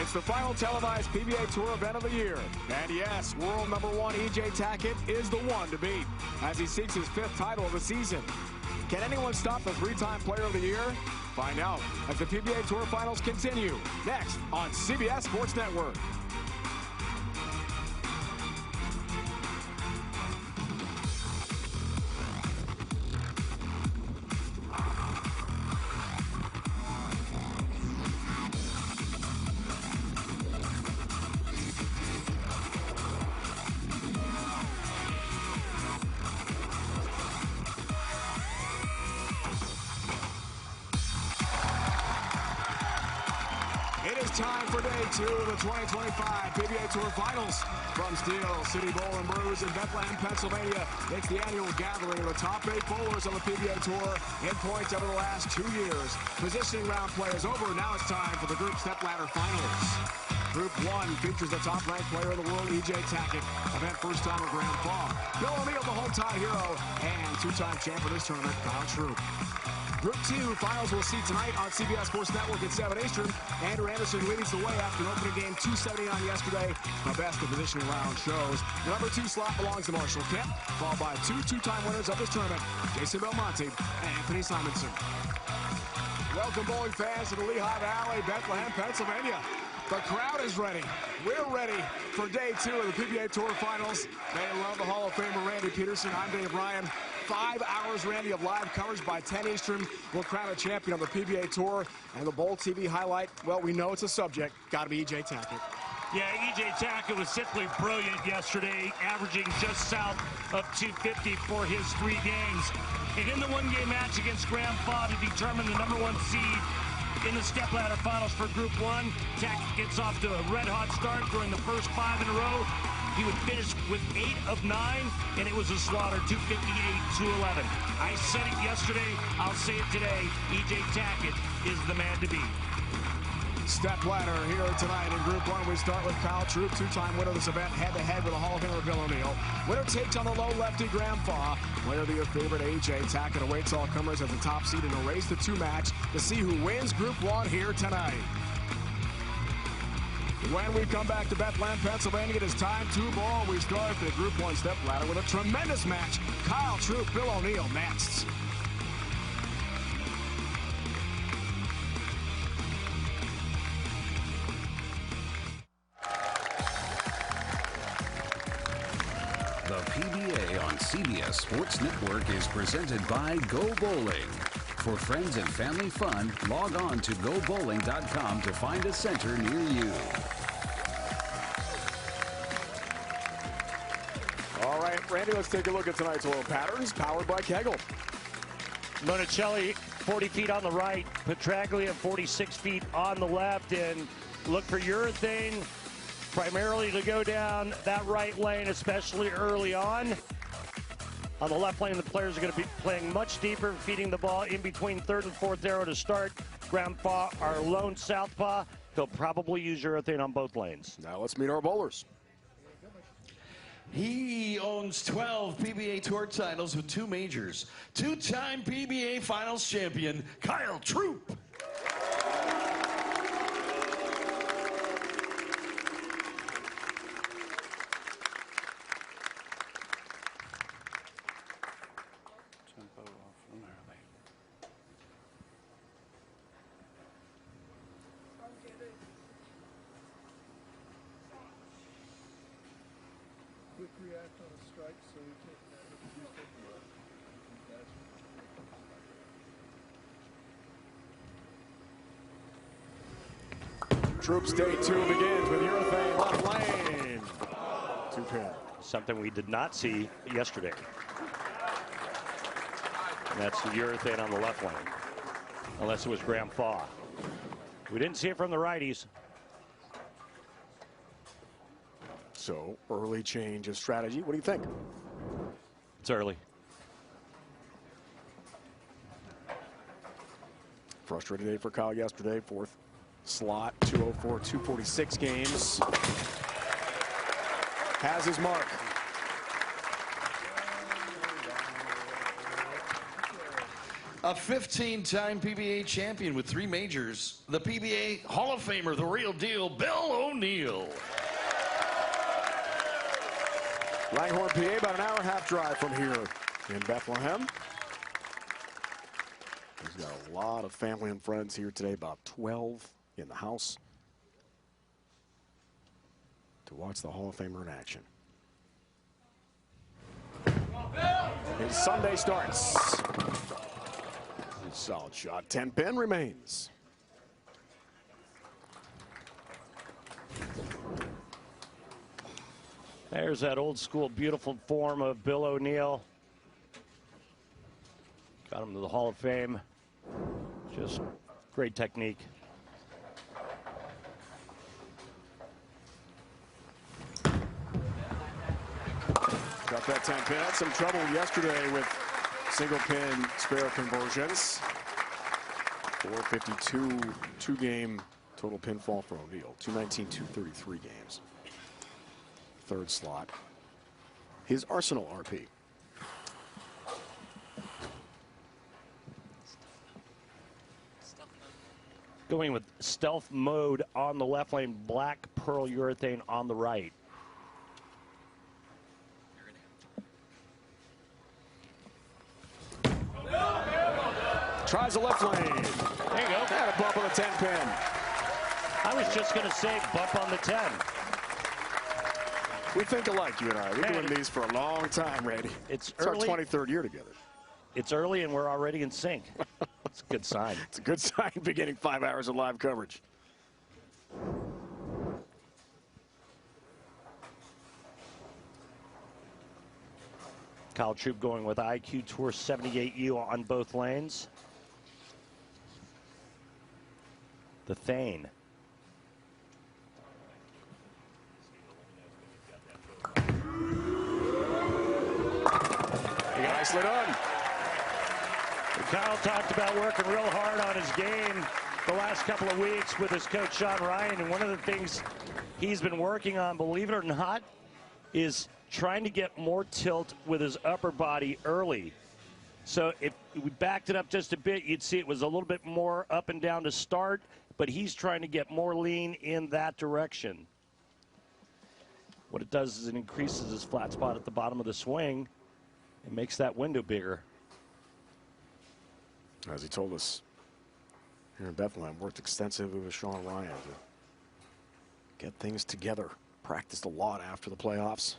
It's the final televised PBA Tour event of the year. And yes, world number one E.J. Tackett is the one to beat as he seeks his 5th title of the season. Can anyone stop the 3-time Player of the Year? Find out as the PBA Tour Finals continue next on CBS Sports Network. It is time for day 2 of the 2025 PBA Tour Finals. From Steel City Bowl and Brews in Bethlehem, Pennsylvania, it's the annual gathering of the top 8 bowlers on the PBA Tour in points over the last 2 years. Positioning round play is over. Now it's time for the group stepladder finals. Group 1 features the top-ranked player in the world, E.J. Tackett, event first-timer Graham Fall, Bill O'Neill, the home-tie hero, and 2-time champ for this tournament, Kyle Troop. Group 2 finals we'll see tonight on CBS Sports Network at 7 Eastern. Andrew Anderson leads the way after an opening game 279 yesterday. The best of positioning round shows. The number 2 slot belongs to Marshall Kemp, followed by 2 two-time winners of this tournament, Jason Belmonte and Anthony Simonson. Welcome, bowling fans, to the Lehigh Valley, Bethlehem, Pennsylvania. The crowd is ready. We're ready for day 2 of the PBA Tour Finals. They love the Hall of Famer Randy Peterson. I'm Dave Ryan. 5 hours, Randy, of live coverage by 10 Eastern. We'll crown a champion of the PBA Tour. And the Bowl TV highlight, well, we know it's a subject. Got to be E.J. Tackett. Yeah, E.J. Tackett was simply brilliant yesterday, averaging just south of 250 for his 3 games. And in the one-game match against Graham Fall to determine the number 1 seed in the stepladder finals for Group 1, Tackett gets off to a red-hot start during the first 5 in a row. He would finish with 8 of 9, and it was a slaughter, 258-211. I said it yesterday, I'll say it today, E.J. Tackett is the man to beat. Stepladder here tonight in Group 1. We start with Kyle Troop, 2-time winner of this event, head-to-head with the Hall of Famer Bill O'Neill. Winner takes on the low lefty Graham Fall. Player of the year favorite E.J. Tackett awaits all comers at the top seed in a race to 2 match to see who wins Group 1 here tonight. When we come back to Bethlehem, Pennsylvania, it is time to bowl. We start the Group 1 stepladder with a tremendous match. Kyle Troop, Bill O'Neill next. The PBA on CBS Sports Network is presented by Go Bowling. For friends and family fun, log on to gobowling.com to find a center near you. All right, Randy, let's take a look at tonight's oil patterns, powered by Kegel. Monicelli, 40 feet on the right, Petraglia, 46 feet on the left, and look for urethane primarily to go down that right lane, especially early on. On the left lane, the players are going to be playing much deeper, feeding the ball in between 3rd and 4th arrow to start. Graham Fall, our lone southpaw, he'll probably use urethane on both lanes. Now let's meet our bowlers. He owns 12 PBA Tour titles with 2 majors. 2-time PBA Finals champion, Kyle Troop. Quick react on a strike, so we can't Troops day 2 begins with urethane left lane. 2-pin. Something we did not see yesterday. And that's the urethane on the left lane, unless it was Graham Fall. We didn't see it from the righties. So, early change of strategy. What do you think? It's early. Frustrated day for Kyle yesterday. 4th slot, 204, 246 games. Has his mark. A 15-time PBA champion with 3 majors, the PBA Hall of Famer, the real deal, Bill O'Neill. Langhorne, PA, about an hour and a half drive from here in Bethlehem. He's got a lot of family and friends here today, about 12 in the house, to watch the Hall of Famer in action. His Sunday starts. Solid shot. 10-pin remains. There's that old school beautiful form of Bill O'Neill. Got him to the Hall of Fame. Just great technique. Got that 10-pin. Had some trouble yesterday with single pin spare conversions. 452 two-game total pinfall for O'Neill. 219, 233 games. Third slot. His Arsenal RP. Going with stealth mode on the left lane, black pearl urethane on the right. Tries the left lane. There you go. And a bump on the 10-pin. I was just going to say bump on the 10. We think alike, you and I. We've been Man, doing these for a long time, Randy. It's our early. 23rd year together. It's early and we're already in sync. It's a good sign. It's a good sign beginning 5 hours of live coverage. Kyle Troop going with IQ Tour 78U on both lanes. The Thane. Nicely done. Kyle talked about working real hard on his game the last couple of weeks with his coach, Sean Ryan. And one of the things he's been working on, believe it or not, is trying to get more tilt with his upper body early. So if we backed it up just a bit, you'd see it was a little bit more up and down to start, but he's trying to get more lean in that direction. What it does is it increases his flat spot at the bottom of the swing and makes that window bigger. As he told us here in Bethlehem, worked extensively with Sean Ryan to get things together. Practiced a lot after the playoffs.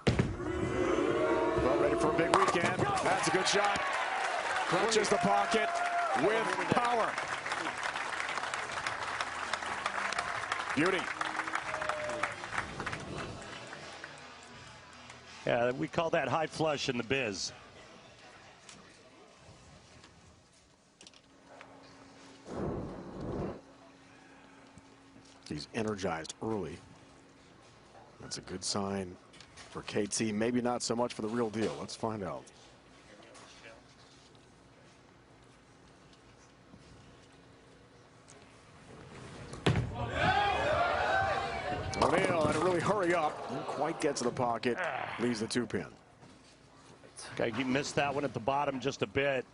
Well, ready for a big weekend. That's a good shot. Crunches the pocket with power. Beauty. Yeah, we call that high flush in the biz. He's energized early. That's a good sign for KT. Maybe not so much for the real deal. Let's find out. O'Neill had to really hurry up. Didn't quite get to the pocket. Leaves the 2-pin. Okay, he missed that one at the bottom just a bit.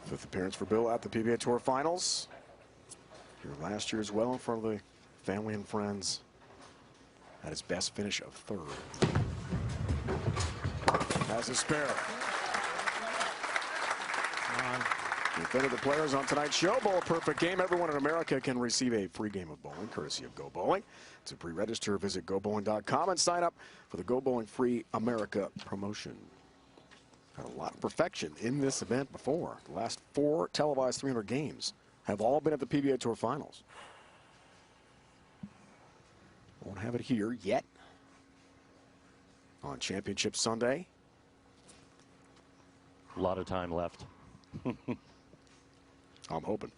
Fifth appearance for Bill at the PBA Tour Finals. Here last year as well in front of the family and friends. Had his best finish of 3rd. Has a spare. Defended the players on tonight's show. Bowl a perfect game. Everyone in America can receive a free game of bowling, courtesy of Go Bowling. To pre-register, visit GoBowling.com and sign up for the Go Bowling Free America promotion. Had a lot of perfection in this event before. The last 4 televised 300 games have all been at the PBA Tour Finals. Won't have it here yet. On Championship Sunday. A lot of time left. I'm hoping.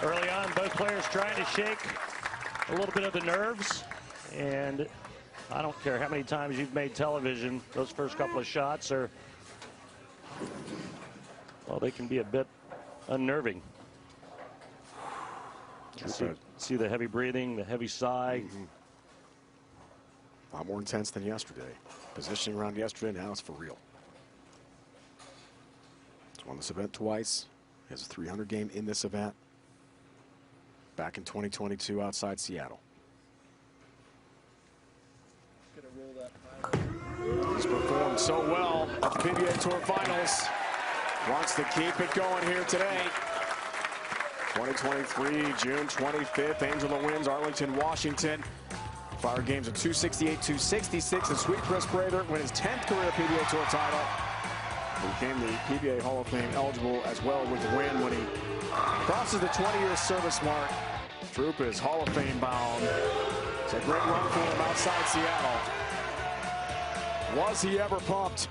Early on, both players trying to shake a little bit of the nerves. And I don't care how many times you've made television, those first couple of shots are Well, they can be a bit unnerving. See the heavy breathing, the heavy sigh. A lot more intense than yesterday. Positioning around yesterday, now it's for real. He's won this event twice. He has a 300 game in this event. Back in 2022 outside Seattle. Gonna roll that He's performed so well at the PBA Tour Finals. Wants to keep it going here today. 2023, June 25th. Angela wins Arlington, Washington. Fire games of 268-266. And Sweet Chris Prather win his 10th career PBA Tour title. He became the PBA Hall of Fame eligible as well with the win when he crosses the 20-year service mark. Troop is Hall of Fame bound. It's a great run for him outside Seattle. Was he ever pumped?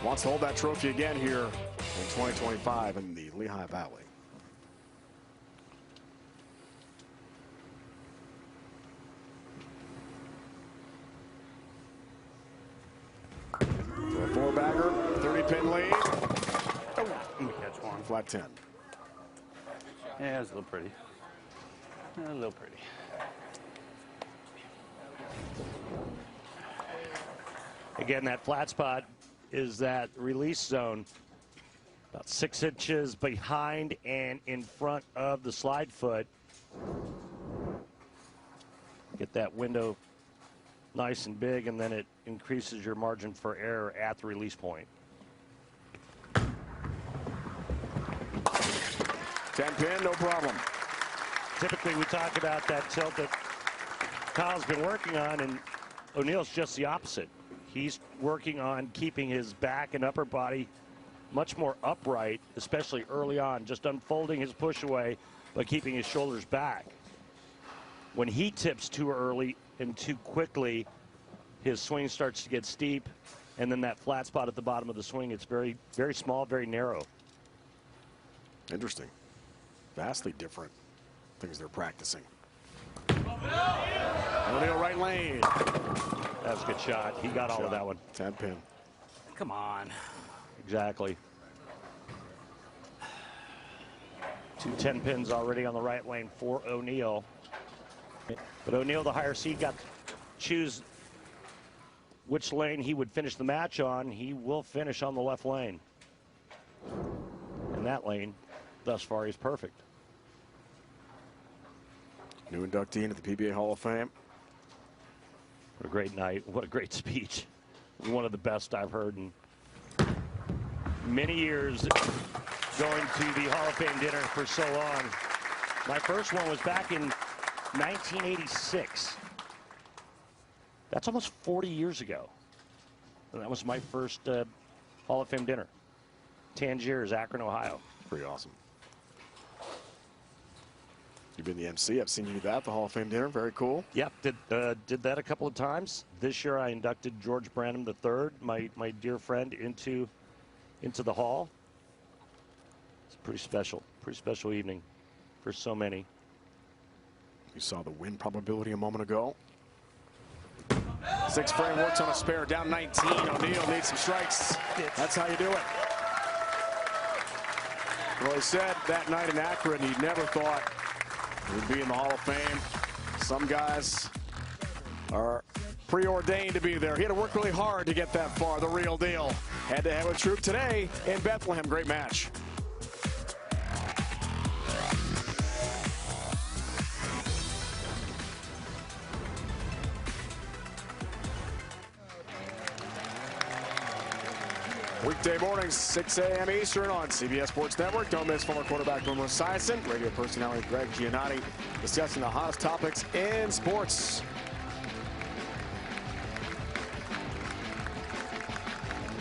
Wants to hold that trophy again here in 2025 in the Lehigh Valley. So a four-bagger, 30-pin lead. Let me catch one. Flat 10. Yeah, it's a little pretty. A little pretty. Again, that flat spot is that release zone about 6 inches behind and in front of the slide foot. Get that window nice and big, and then it increases your margin for error at the release point. 10-pin, no problem. Typically, we talk about that tilt that Kyle's been working on, and O'Neill's just the opposite. He's working on keeping his back and upper body much more upright, especially early on, just unfolding his push away, but keeping his shoulders back. When he tips too early and too quickly, his swing starts to get steep, and then that flat spot at the bottom of the swing, it's very, very small, very narrow. Interesting. Vastly different things they're practicing. O'Neill right lane. That was a good shot. He got all of that one. 10-pin. Come on. Exactly. 2 10-pins already on the right lane for O'Neill. But O'Neill, the higher seed, got to choose which lane he would finish the match on. He will finish on the left lane. And that lane, thus far, is perfect. New inductee into the PBA Hall of Fame. What a great night. What a great speech. One of the best I've heard in many years, going to the Hall of Fame dinner for so long. My first one was back in 1986. That's almost 40 years ago. And that was my first Hall of Fame dinner. Tangiers, Akron, Ohio. Pretty awesome. You've been the MC. I've seen you do that, the Hall of Fame dinner. Very cool. Yep, did that a couple of times. This year I inducted George Branham III, my dear friend, into the hall. It's pretty special evening for so many. You saw the win probability a moment ago. 6 frame works on a spare, down 19. O'Neill needs some strikes. That's how you do it. Well, he said that night in Akron he never thought he would be in the Hall of Fame. Some guys are preordained to be there. He had to work really hard to get that far, the real deal. Head-to-head with Troop today in Bethlehem. Great match. Weekday mornings, 6 a.m. Eastern on CBS Sports Network. Don't miss former quarterback Boomer Esiason, radio personality Greg Giannotti, discussing the hottest topics in sports.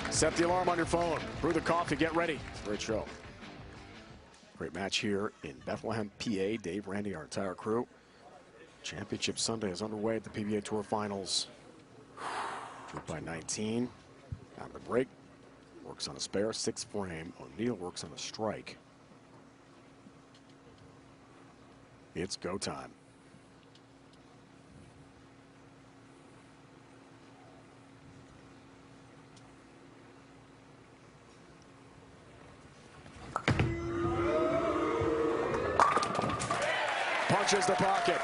Set the alarm on your phone. Brew the coffee. Get ready. It's a great show. Great match here in Bethlehem, PA. Dave, Randy, our entire crew. Championship Sunday is underway at the PBA Tour Finals. Troop by 19. Out of the break. Works on a spare 6 frame. O'Neill works on a strike. It's go time. punches the pocket.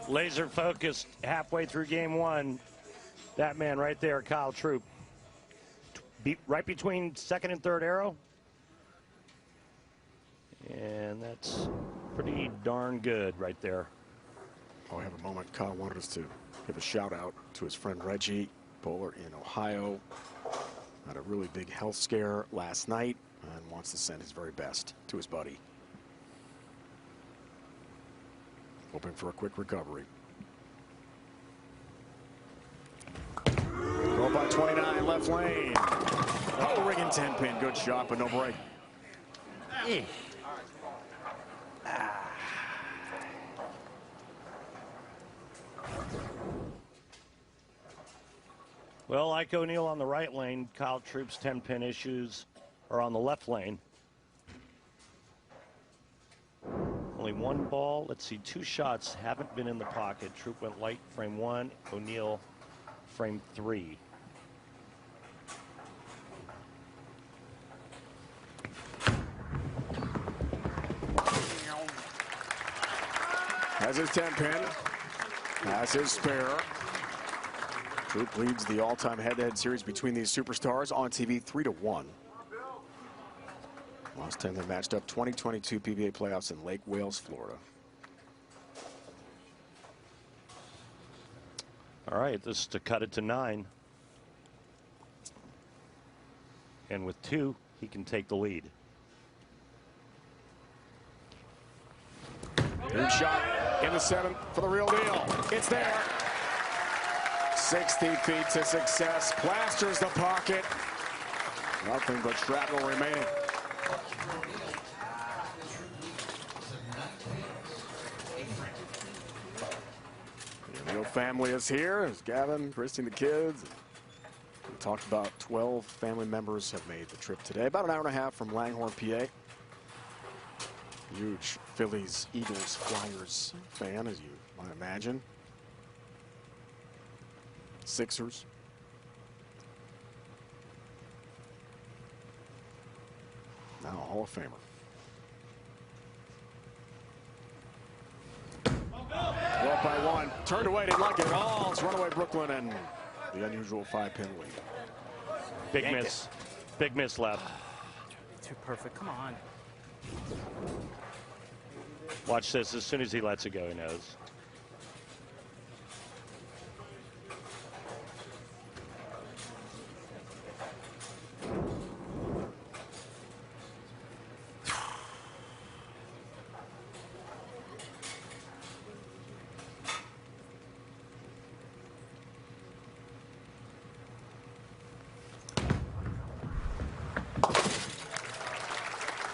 Laser focused halfway through game one. That man right there, Kyle Troop. Right between second and third arrow. And that's pretty darn good right there. Oh, I have a moment. Kyle wanted us to give a shout out to his friend Reggie, bowler in Ohio. Had a really big health scare last night and wants to send his very best to his buddy. Hoping for a quick recovery. Roll by 29, left lane. Oh, rigging 10-pin. Good shot, but no break. Well, like O'Neill on the right lane, Kyle Troop's 10-pin issues are on the left lane. Only one ball. Let's see, 2 shots haven't been in the pocket. Troop went light frame 1, O'Neill frame 3. Has his 10-pin. Has his spare. Troop leads the all-time head-to-head series between these superstars on TV 3-1. Last time they matched up 2022 PBA playoffs in Lake Wales, Florida. All right, this is to cut it to 9. And with 2, he can take the lead. Good shot in the 7th for the real deal. It's there. 60 feet to success. Plasters the pocket. Nothing but shrapnel remaining. The O'Neill family is here. There's Gavin, Christy, and the kids. We talked about 12 family members have made the trip today. About an hour and a half from Langhorne, PA. Huge Phillies, Eagles, Flyers fan, as you might imagine. Sixers. Now a Hall of Famer. Well up by 1. Turned away, didn't like it at all. It's runaway Brooklyn and the unusual 5-pin lead. Big miss. Big miss left. Too perfect. Come on. Watch this. As soon as he lets it go, he knows.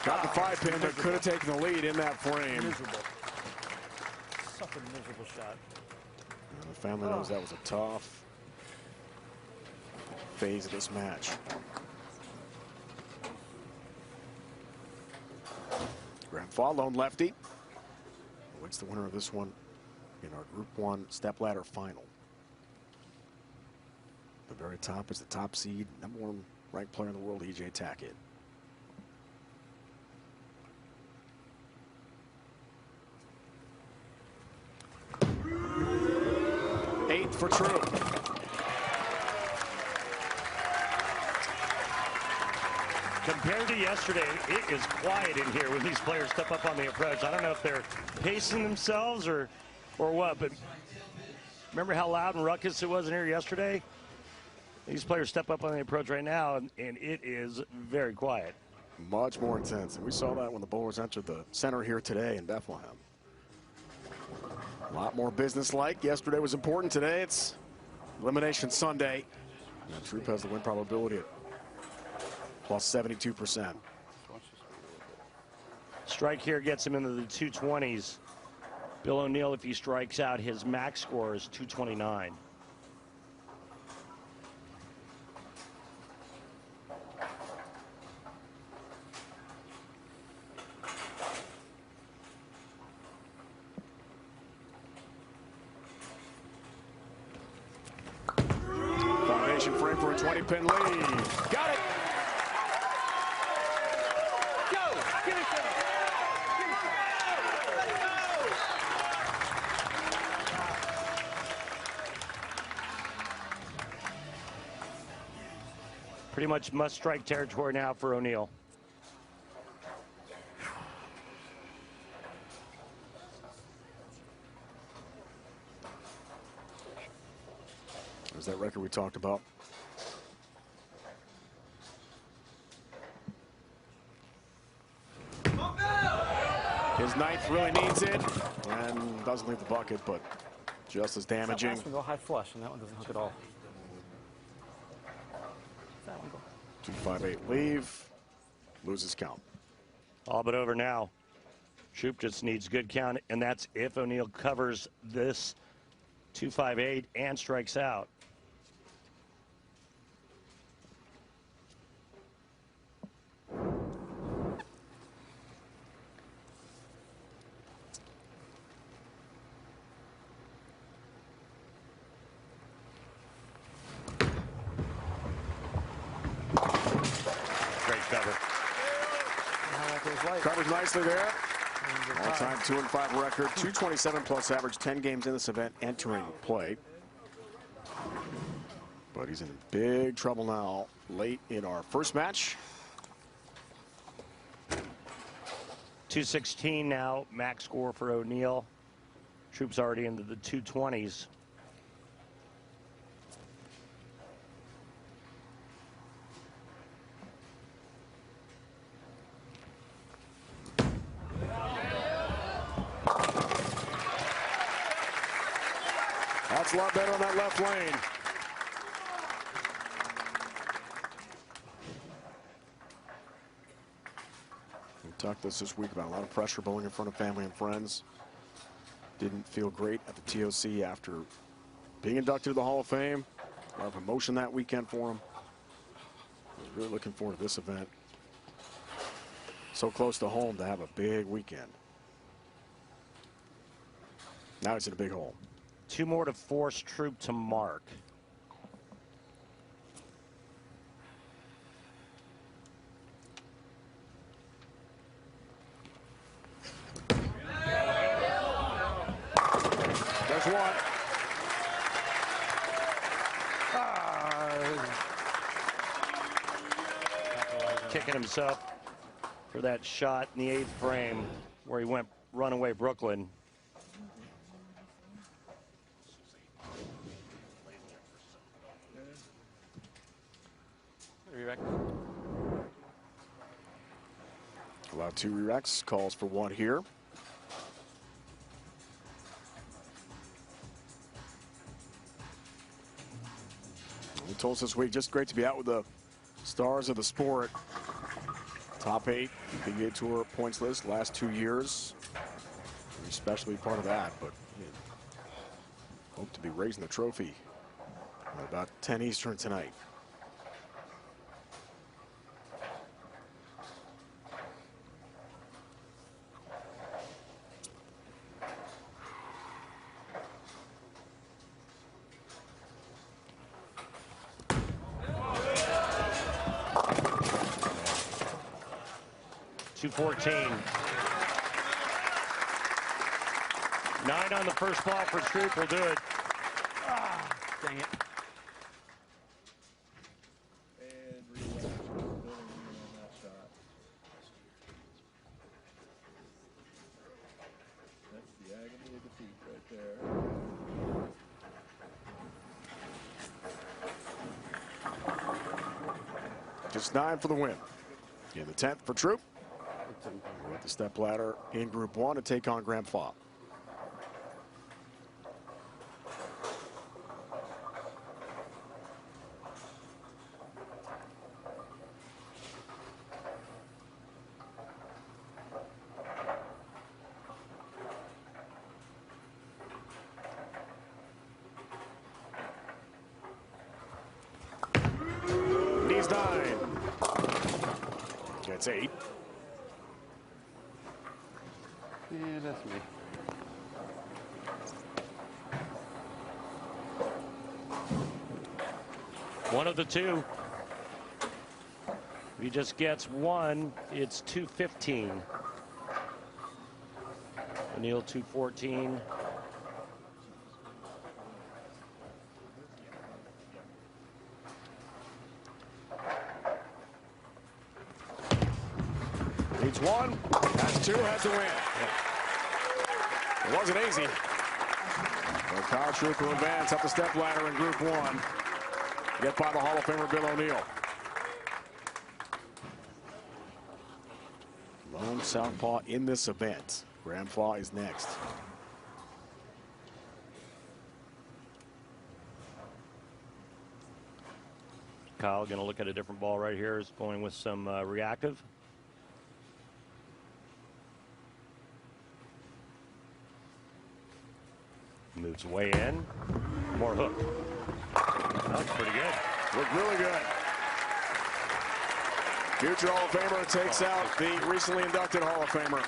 Got the 5-pin, but could have taken the lead in that frame. Miserable. Such a miserable shot. And the family knows that was a tough phase of this match. Grandpa, lone lefty, awaits the winner of this one in our Group 1 stepladder final. The very top is the top seed, #1 ranked player in the world, E.J. Tackett. For Troop. Compared to yesterday, it is quiet in here when these players step up on the approach. I don't know if they're pacing themselves or what, but remember how loud and ruckus it was in here yesterday? These players step up on the approach right now, and it is very quiet. Much more intense. And we saw that when the bowlers entered the center here today in Bethlehem. A lot more business-like. Yesterday was important. Today it's Elimination Sunday. And Troop has the win probability at plus 72%. Strike here gets him into the 220s. Bill O'Neill, if he strikes out, his max score is 229. elimination frame for a 20-pin lead. Got it. Go! Give it to him! Pretty much must-strike territory now for O'Neal. There's that record we talked about. His ninth really needs it and doesn't leave the bucket, but just as damaging. That last one go high flush, and that one doesn't hook at all. That one go. 2-5-8 leave, loses count. All but over now. Troop just needs good count, and that's if O'Neal covers this 2-5-8 and strikes out. Covers nicely there. All-time 2-5 record, 227 plus average, 10 games in this event entering play. But he's in big trouble now late in our first match. 216 now, max score for O'Neal. Troop's already into the 220s. That's a lot better on that left lane. We talked this week about a lot of pressure bowling in front of family and friends. Didn't feel great at the TOC after being inducted to the Hall of Fame. A lot of emotion that weekend for him. Was really looking forward to this event. So close to home to have a big weekend. Now he's in a big hole. 2 more to force Troop to mark. There's one. Kicking himself for that shot in the 8th frame where he went runaway Brooklyn. Allowed 2 re-recs, calls for 1 here. He told us this week, just great to be out with the stars of the sport. Top 8 PBA Tour points list last 2 years. Very special to be part of that, but hope to be raising the trophy at about 10 Eastern tonight. .214. 9 on the first ball for Troop will do it. Dang it. And relax. Building on that shot. That's the agony of defeat right there. Just 9 for the win. In the 10th for Troop. With the step ladder in Group 1 to take on Grand Fob. Needs 9. Gets 8. Yeah, that's me. One of the two. If he just gets one, it's 215. O'Neal 214. Needs one, has two, has to win. It wasn't easy. But Kyle Troop will advance up the step ladder in Group 1. Get by the Hall of Famer Bill O'Neal. Lone southpaw in this event. Graham Faw is next. Kyle going to look at a different ball right here. Is going with some reactive. Moves way in. More hook. That's pretty good. Looked really good. Future Hall of Famer takes out the recently inducted Hall of Famer.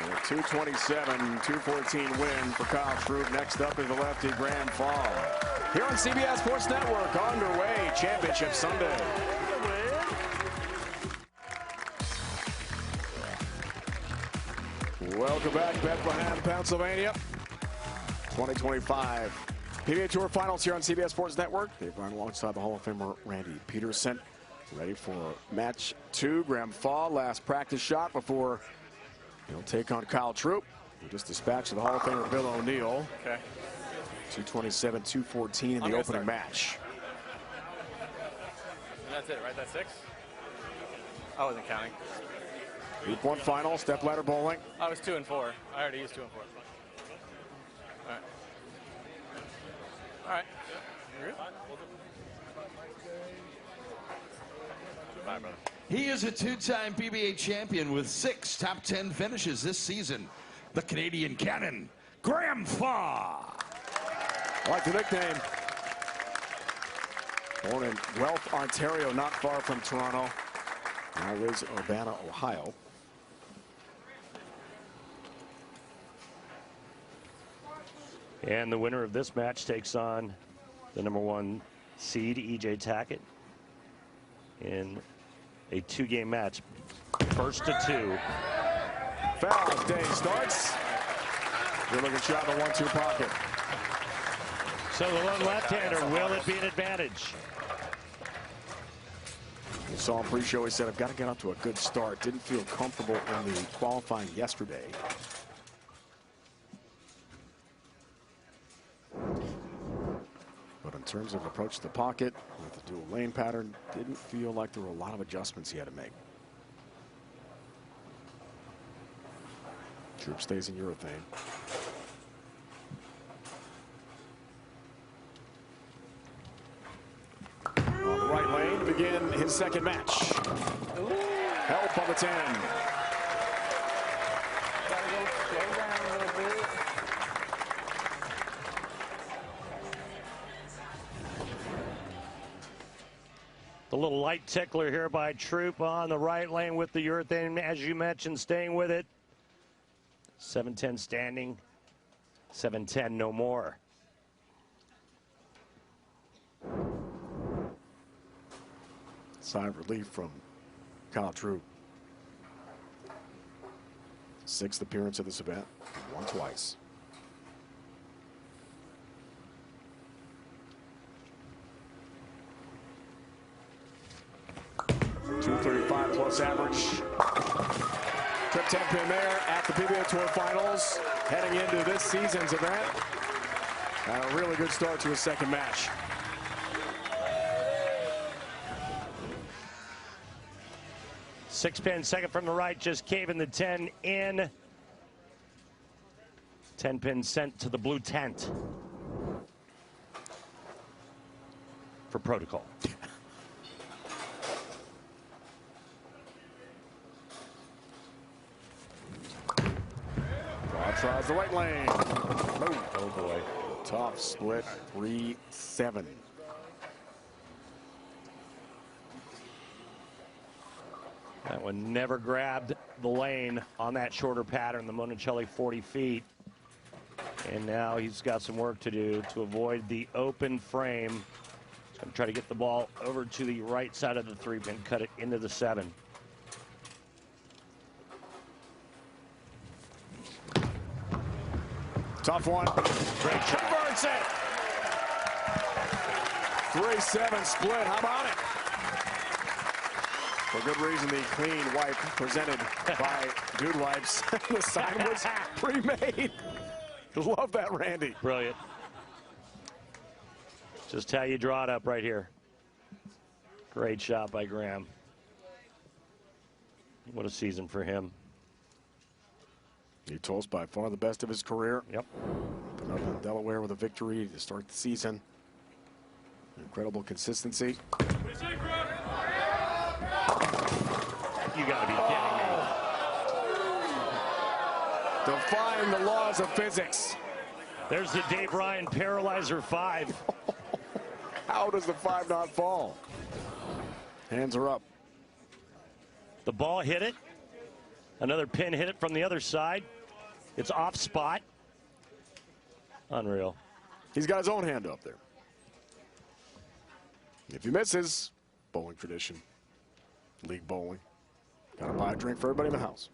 And a 227-214 win for Kyle Troop. Next up is the lefty Graham Fall. Here on CBS Sports Network, underway Championship Sunday. Welcome back, Bethlehem, Pennsylvania. 2025 PBA Tour Finals here on CBS Sports Network. Dave Ryan alongside the Hall of Famer Randy Peterson. Ready for match 2. Graham Fall, last practice shot before he'll take on Kyle Troop, who just dispatched the Hall of Famer Bill O'Neal. Okay. 227-214 in the opening match. And that's it, right? That's 6? I wasn't counting. Group 1 final, step ladder bowling. I was 2 and 4. I already used 2 and 4. All right. All right. You're good? Bye, brother. He is a 2-time PBA champion with 6 top 10 finishes this season. The Canadian Cannon, Graham Faw. I like the nickname. Born in Guelph, Ontario, not far from Toronto. Now lives in Urbana, Ohio. And the winner of this match takes on the #1 seed, E.J. Tackett, in a 2-game match. First to 2. Foul as day starts. Good looking shot in the 1-2 pocket. So the lone left-hander, will it be an advantage? You saw him pre-show, he said, I've got to get out to a good start. Didn't feel comfortable in the qualifying yesterday. But in terms of approach to the pocket, with the dual lane pattern, didn't feel like there were a lot of adjustments he had to make. Troop stays in urethane. On the right lane to begin his second match. Help on the 10. Gotta go slow down a little bit. The little light tickler here by Troop on the right lane with the urethane, as you mentioned, staying with it. 7-10 standing, 7-10 no more. Sigh of relief from Kyle Troop. 6th appearance of this event, won twice. .235 plus average. Trip 10 pin there at the PBA Tour Finals, heading into this season's event. And a really good start to his second match. Six-pin, second from the right, just caving the 10 in. 10-pin sent to the blue tent for protocol. Tries the right lane. Oh boy. Tough split. 3-7. That one never grabbed the lane on that shorter pattern, the Monticelli 40 feet. And now he's got some work to do to avoid the open frame. And try to get the ball over to the right side of the 3-pin, cut it into the 7. Tough one. Great shot. Converts it. 3-7 split. How about it? For good reason, the clean wipe presented by Dude Wipes. The sign was pre-made. Love that, Randy. Brilliant. Just how you draw it up right here. Great shot by Graham. What a season for him. He told us by far the best of his career. Yep. Put up in Delaware with a victory to start the season. Incredible consistency. You got to be kidding me. Defying the laws of physics. There's the Dave Ryan Paralyzer 5. How does the 5 not fall? Hands are up. The ball hit it. Another pin hit it from the other side. It's off spot. Unreal. He's got his own hand up there. If he misses, bowling tradition, league bowling. Gotta buy a drink for everybody in the house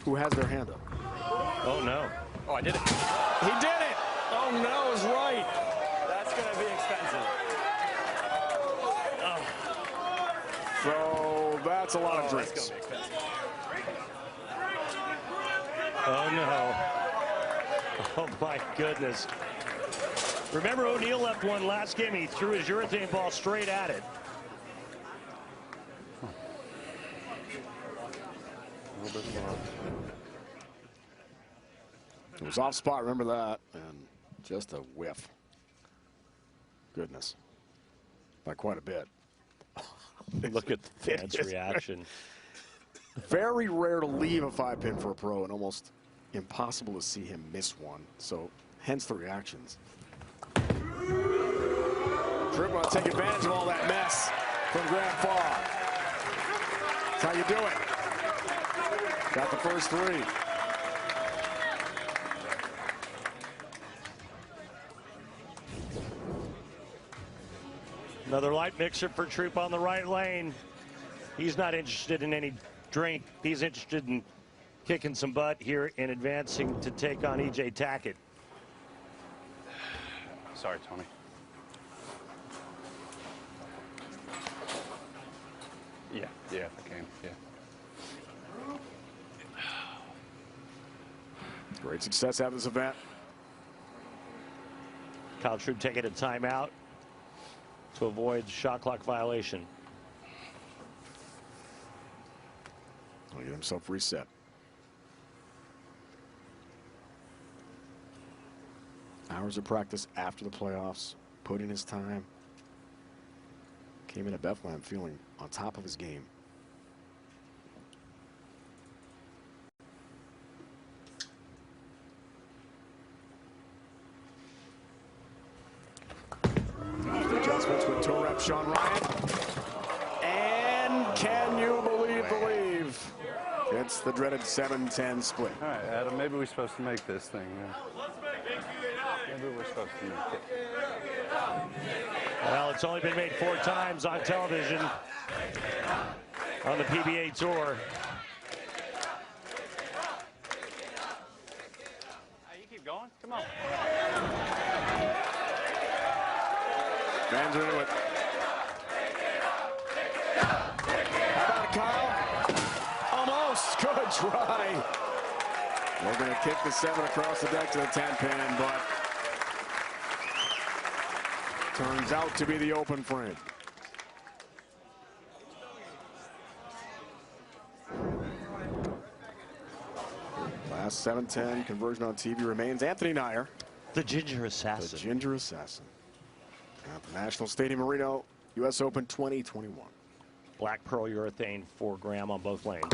who has their hand up. Oh, no. Oh, I did it. He did it! Oh, no, is right. That's going to be expensive. So that's a lot of drinks. That's going to be expensive. Oh, no. Oh, my goodness. Remember, O'Neal left one last game. He threw his urethane ball straight at it. It was off spot, remember that, and just a whiff. Goodness. By quite a bit. Look at the fans' reaction. Very rare to leave a 5-pin for a pro, and almost impossible to see him miss one. So, hence the reactions. Tripp want to take advantage of all that mess from Graham Faw. That's how you do it. Got the first 3. Another light mixer for Troop on the right lane. He's not interested in any drink. He's interested in kicking some butt here and advancing to take on E.J. Tackett. Sorry, Tony. Yeah, I came, yeah. Great success at this event. Kyle Troop taking a timeout to avoid shot clock violation. He'll get himself reset. Hours of practice after the playoffs, put in his time. Came in at Bethlehem feeling on top of his game. After adjustments with toe rep Sean Ryan. And can you believe? It's the dreaded 7-10 split. All right, Adam, maybe we're supposed to make this thing. Maybe we're supposed to make it. Well, it's only been made 4 times on television on the PBA Tour. You keep going? Come on. Fans are into it. How about it, Kyle? Almost. Good try. We're going to kick the 7 across the deck to the 10-pin, but turns out to be the open frame. Last 7-10 conversion on TV remains Anthony Nyer. The Ginger Assassin. The Ginger Assassin. At the National Stadium in Reno, U.S. Open 2021. Black pearl urethane for Graham on both lanes.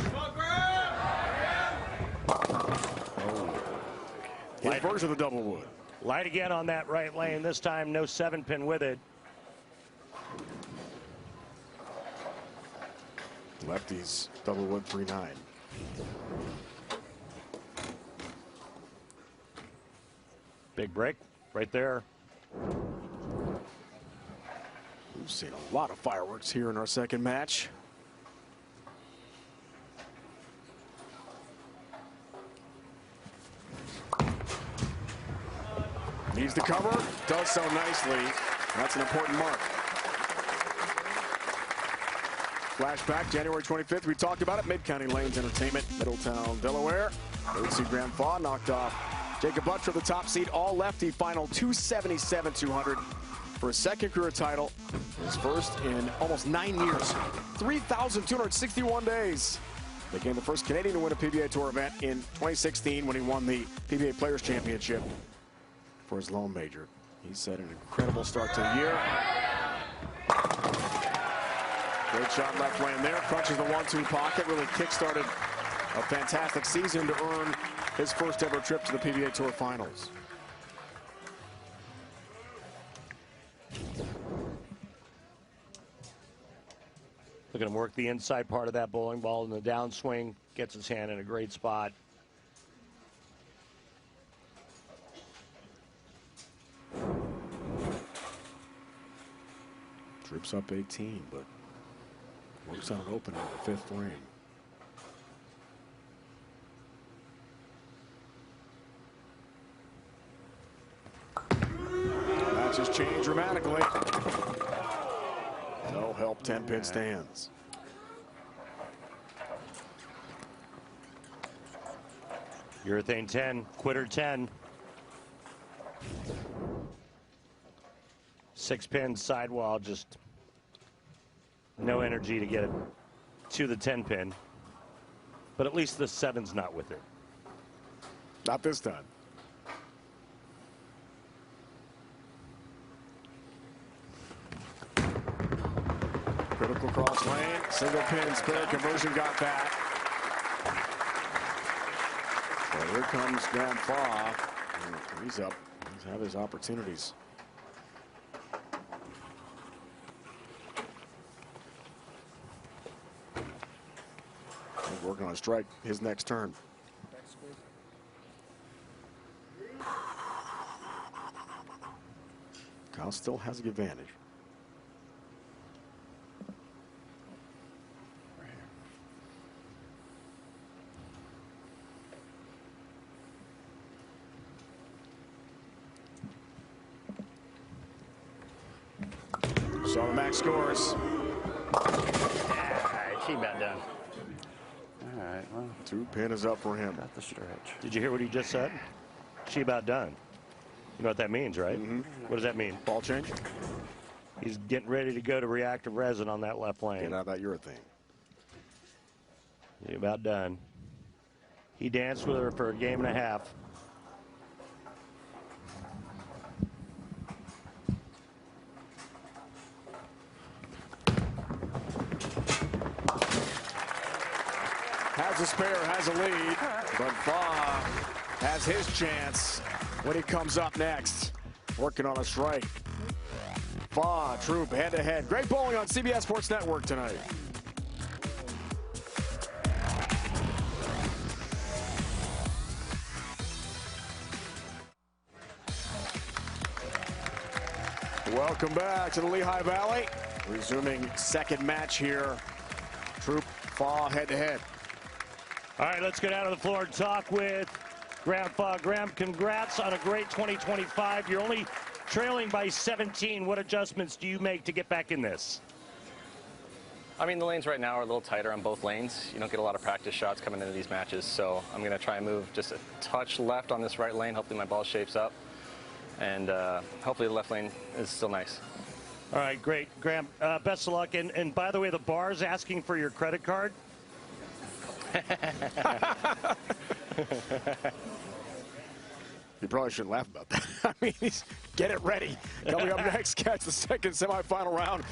His version of the double wood. Light again on that right lane. This time no 7-pin with it. Lefties double wood 3-9. Big break right there. We've seen a lot of fireworks here in our second match. Needs the cover, does so nicely. That's an important mark. Flashback, January 25th, we talked about it. Mid-County Lanes Entertainment, Middletown, Delaware. 3rd seed Graham Faw knocked off Jacob Butcher, the top seed, all lefty final 277-200 for a second career title. His first in almost 9 years, 3,261 days. Became the first Canadian to win a PBA Tour event in 2016 when he won the PBA Players Championship for his lone major. He set an incredible start to the year. Great shot left lane there, crunches the 1-2 pocket, really kick-started a fantastic season to earn his first ever trip to the PBA Tour Finals. Look at him work the inside part of that bowling ball in the downswing, gets his hand in a great spot. Trips up 18, but works on an opening in the 5th frame. Matches change dramatically. No help, 10-pin stands. Urethane 10, quitter 10. 6-pin sidewall, just no energy to get it to the 10-pin. But at least the 7's not with it. Not this time. Critical cross lane, single pin spare conversion, got that. So here comes Graham Faw. He's up. He's had his opportunities. He's working on a strike his next turn. Kyle still has the advantage. So the max scores. She about done. All right, well, 2-pin is up for him. got the stretch. Did you hear what he just said? She about done. You know what that means, right? What does that mean? Ball change. He's getting ready to go to reactive resin on that left lane. Get out of that urethane. He about done. He danced with her for a game and a half. Has a spare, has a lead, but Faw has his chance when he comes up next. Working on a strike. Faw, Troop, head-to-head. Great bowling on CBS Sports Network tonight. Welcome back to the Lehigh Valley. Resuming second match here. Troop, Faw, head-to-head. All right, let's get out of the floor and talk with Graham Faw. Graham, congrats on a great 2025. You're only trailing by 17. What adjustments do you make to get back in this? I mean, the lanes right now are a little tighter on both lanes. You don't get a lot of practice shots coming into these matches, so I'm going to try and move just a touch left on this right lane. Hopefully my ball shapes up, and hopefully the left lane is still nice. All right, great. Graham, best of luck. And by the way, the bar's asking for your credit card. You probably shouldn't laugh about that. I mean, get it ready. Coming up next, catch the second semifinal round.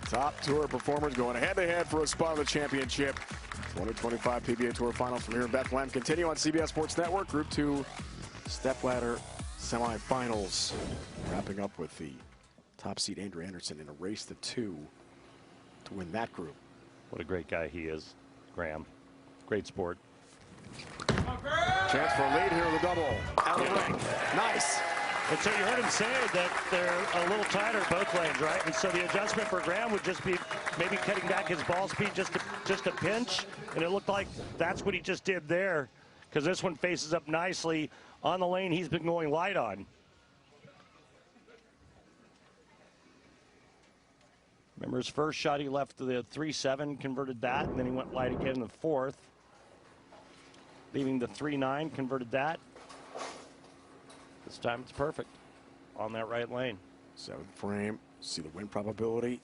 Top tour performers going head-to-head for a spot on the championship. 2025 PBA Tour Finals from here in Bethlehem continue on CBS Sports Network. Group 2 stepladder semifinals. Wrapping up with the top seed Andrew Anderson in a race to 2 to win that group. What a great guy he is, Graham. Great sport. Chance for a lead here with a double. Out of the ring. Nice. And so you heard him say that they're a little tighter both lanes, right? And so the adjustment for Graham would just be maybe cutting back his ball speed just a pinch. And it looked like that's what he just did there, because this one faces up nicely on the lane he's been going light on. Remember his first shot, he left the 3-7, converted that, and then he went light again in the fourth. Leaving the 3-9, converted that. This time it's perfect on that right lane. 7th frame. See the win probability.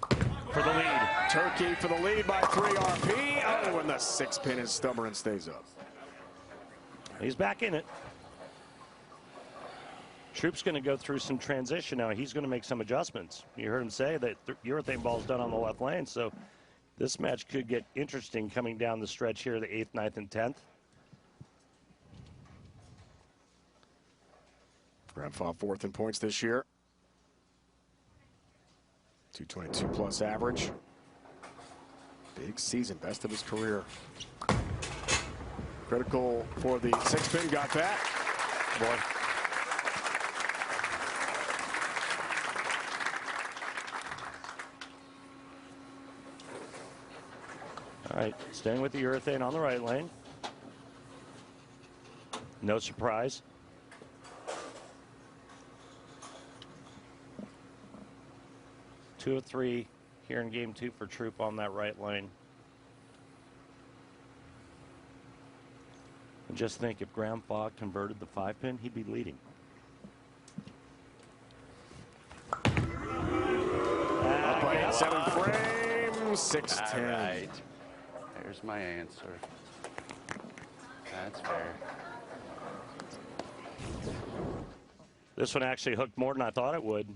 For the lead. Turkey for the lead by 3 RP. Oh, and the 6-pin is stubborn and stays up. He's back in it. Troop's going to go through some transition now. He's going to make some adjustments. You heard him say that urethane ball's done on the left lane, so this match could get interesting coming down the stretch here, the 8th, 9th, and 10th. Graham Faw 4th in points this year. 222 plus average. Big season, best of his career. Critical for the 6-pin, got that. Boy. All right, staying with the urethane on the right lane. No surprise. Two of 3 here in game 2 for Troop on that right lane. And just think, if Graham Fogg converted the 5-pin, he'd be leading. Up by 7th frame, 6-10. All right. There's my answer. That's fair. This one actually hooked more than I thought it would.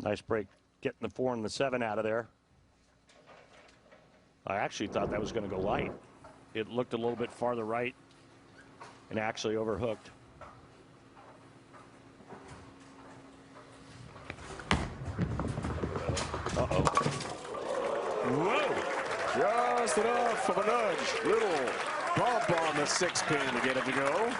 Nice break, getting the 4 and the 7 out of there. I actually thought that was going to go light. It looked a little bit farther right and actually overhooked. Uh-oh. Whoa! Just enough of a nudge. Little bump on the 6-pin to get it to go.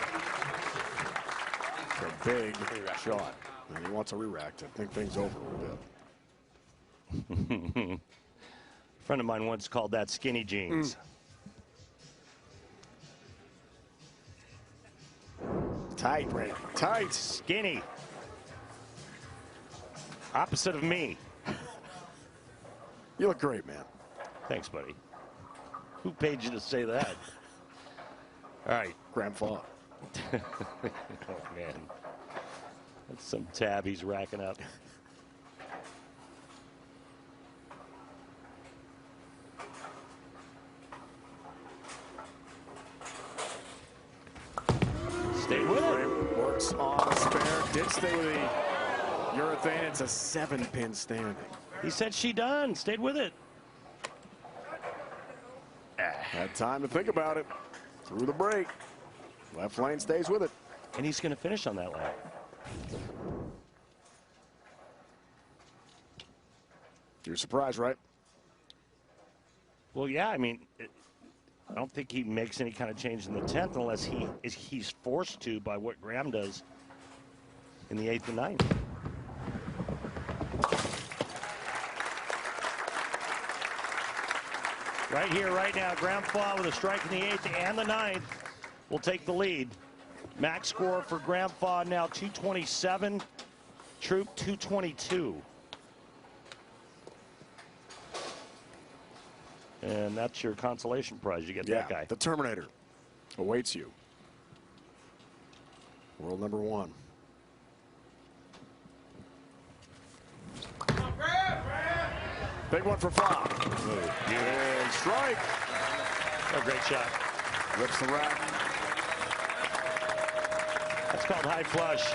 It's a big shot. And he wants a re-rack to think things over a little bit. A friend of mine once called that skinny jeans. Tight, Ray. Tight. Skinny. Opposite of me. You look great, man. Thanks, buddy. Who paid you to say that? All right. Graham Faw. Oh, man. That's some tab he's racking up. Stay with it. Works on the spare. Did stay with the urethane. It's a 7-pin standing. He said she done. Stayed with it. Had time to think about it. Through the break. Left lane stays with it. And he's going to finish on that lane. You're surprised, right? Well, yeah, I mean, I don't think he makes any kind of change in the 10th unless he's forced to by what Graham does in the 8th and 9th. Right here, right now, Graham Faw with a strike in the 8th and the 9th will take the lead. Max score for Graham Faw now 227, Troop 222. And that's your consolation prize. You get that guy. The Terminator awaits you. World number 1. Big one for Faw. And strike. Oh, great shot. Rips the rack. That's called high flush.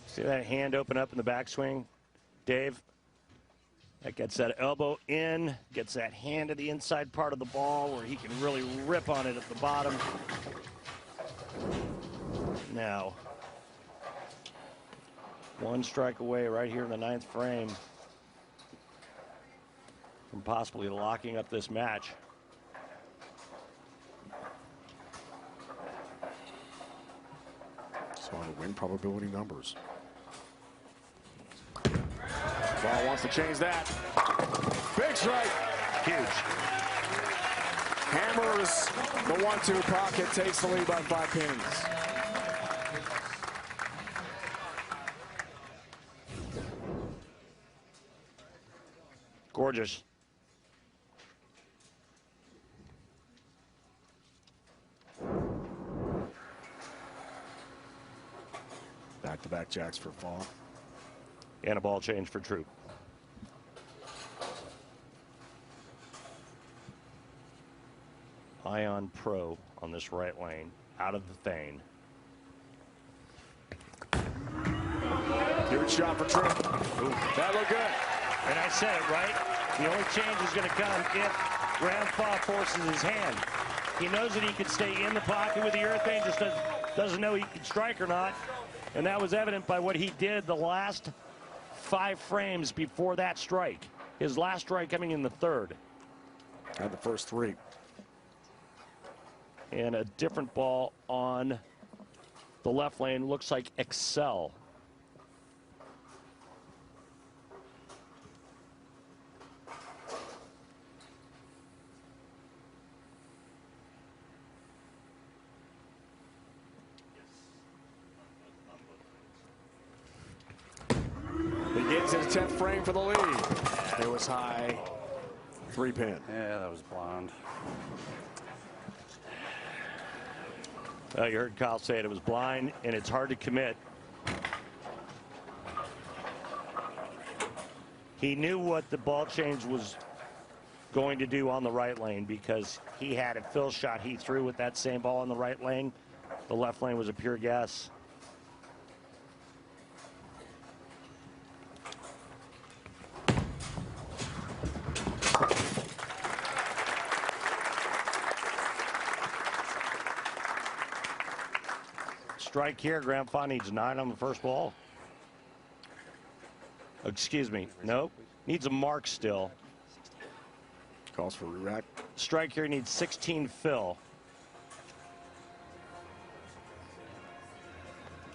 See that hand open up in the backswing, Dave? That gets that elbow in, gets that hand to the inside part of the ball where he can really rip on it at the bottom. Now, one strike away right here in the 9th frame. from possibly locking up this match. So on the win probability numbers. Ball wants to change that. Big strike. Huge. Hammers the 1-2 pocket, takes the lead by 5 pins. Gorgeous. Back-to-back jacks for Fall. And a ball change for Troop. Ion Pro on this right lane, out of the Thane. Huge shot for Troop. That looked good. And I said it, right? The only change is going to come if Graham Faw forces his hand. He knows that he can stay in the pocket with the urethane, just doesn't know he can strike or not. And that was evident by what he did the last 5 frames before that strike. His last strike coming in the 3rd. Had the first 3. And a different ball on the left lane. Looks like Excel. Begins his 10th frame for the lead. It was high. 3 pin. Yeah, that was blind. You heard Kyle say it. It was blind, and it's hard to commit. He knew what the ball change was going to do on the right lane because he had a fill shot he threw with that same ball on the right lane. The left lane was a pure guess. Strike here. Graham Faw needs 9 on the first ball. Excuse me. Nope. Needs a mark still. Calls for re-rack. Strike here needs 16 fill.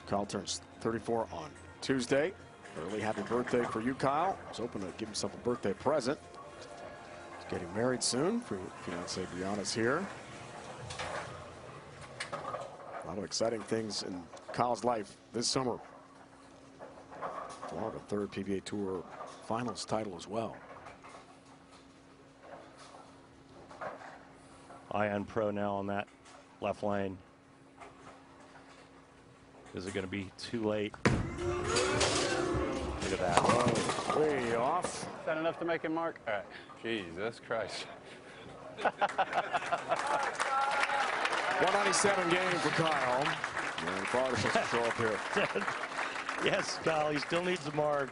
Kyle turns 34 on Tuesday. Early happy birthday for you, Kyle. I was hoping to give himself a birthday present. He's getting married soon. For fiancee Brianna's here. A lot of exciting things in Kyle's life this summer. For the 3rd PBA Tour Finals title as well. Ion Pro now on that left lane. Is it going to be too late? Look at that. Oh, way off. Is that enough to make him mark? All right. Jesus Christ. 197 game for Kyle. And Father supposed to show up here. Yes, Kyle, he still needs a mark.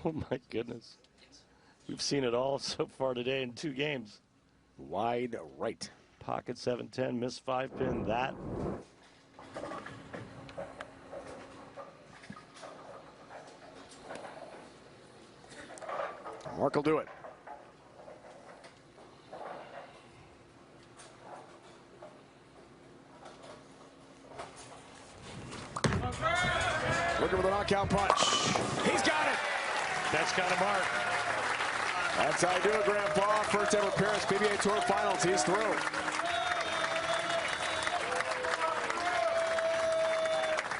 Oh, my goodness. We've seen it all so far today in 2 games. Wide right. Pocket 7-10, missed 5 pin. That. Mark will do it. Looking for the knockout punch. He's got it. That's got a mark. That's how you do it, Graham Faw. First ever appearance, PBA Tour Finals. He's through.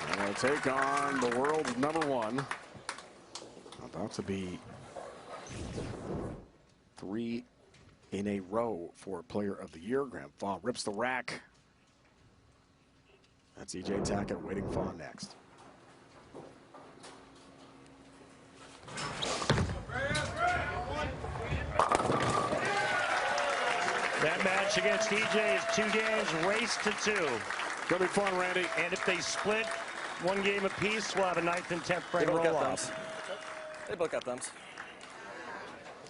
And we'll take on the world's #1. About to be 3 in a row for Player of the Year. Graham Faw rips the rack. That's EJ Tackett waiting Faw next. That match against EJ is 2 games, race to 2. Gonna be fun, Randy. And if they split 1 game apiece, we'll have a 9th and 10th frame roll-off. They both got thumbs.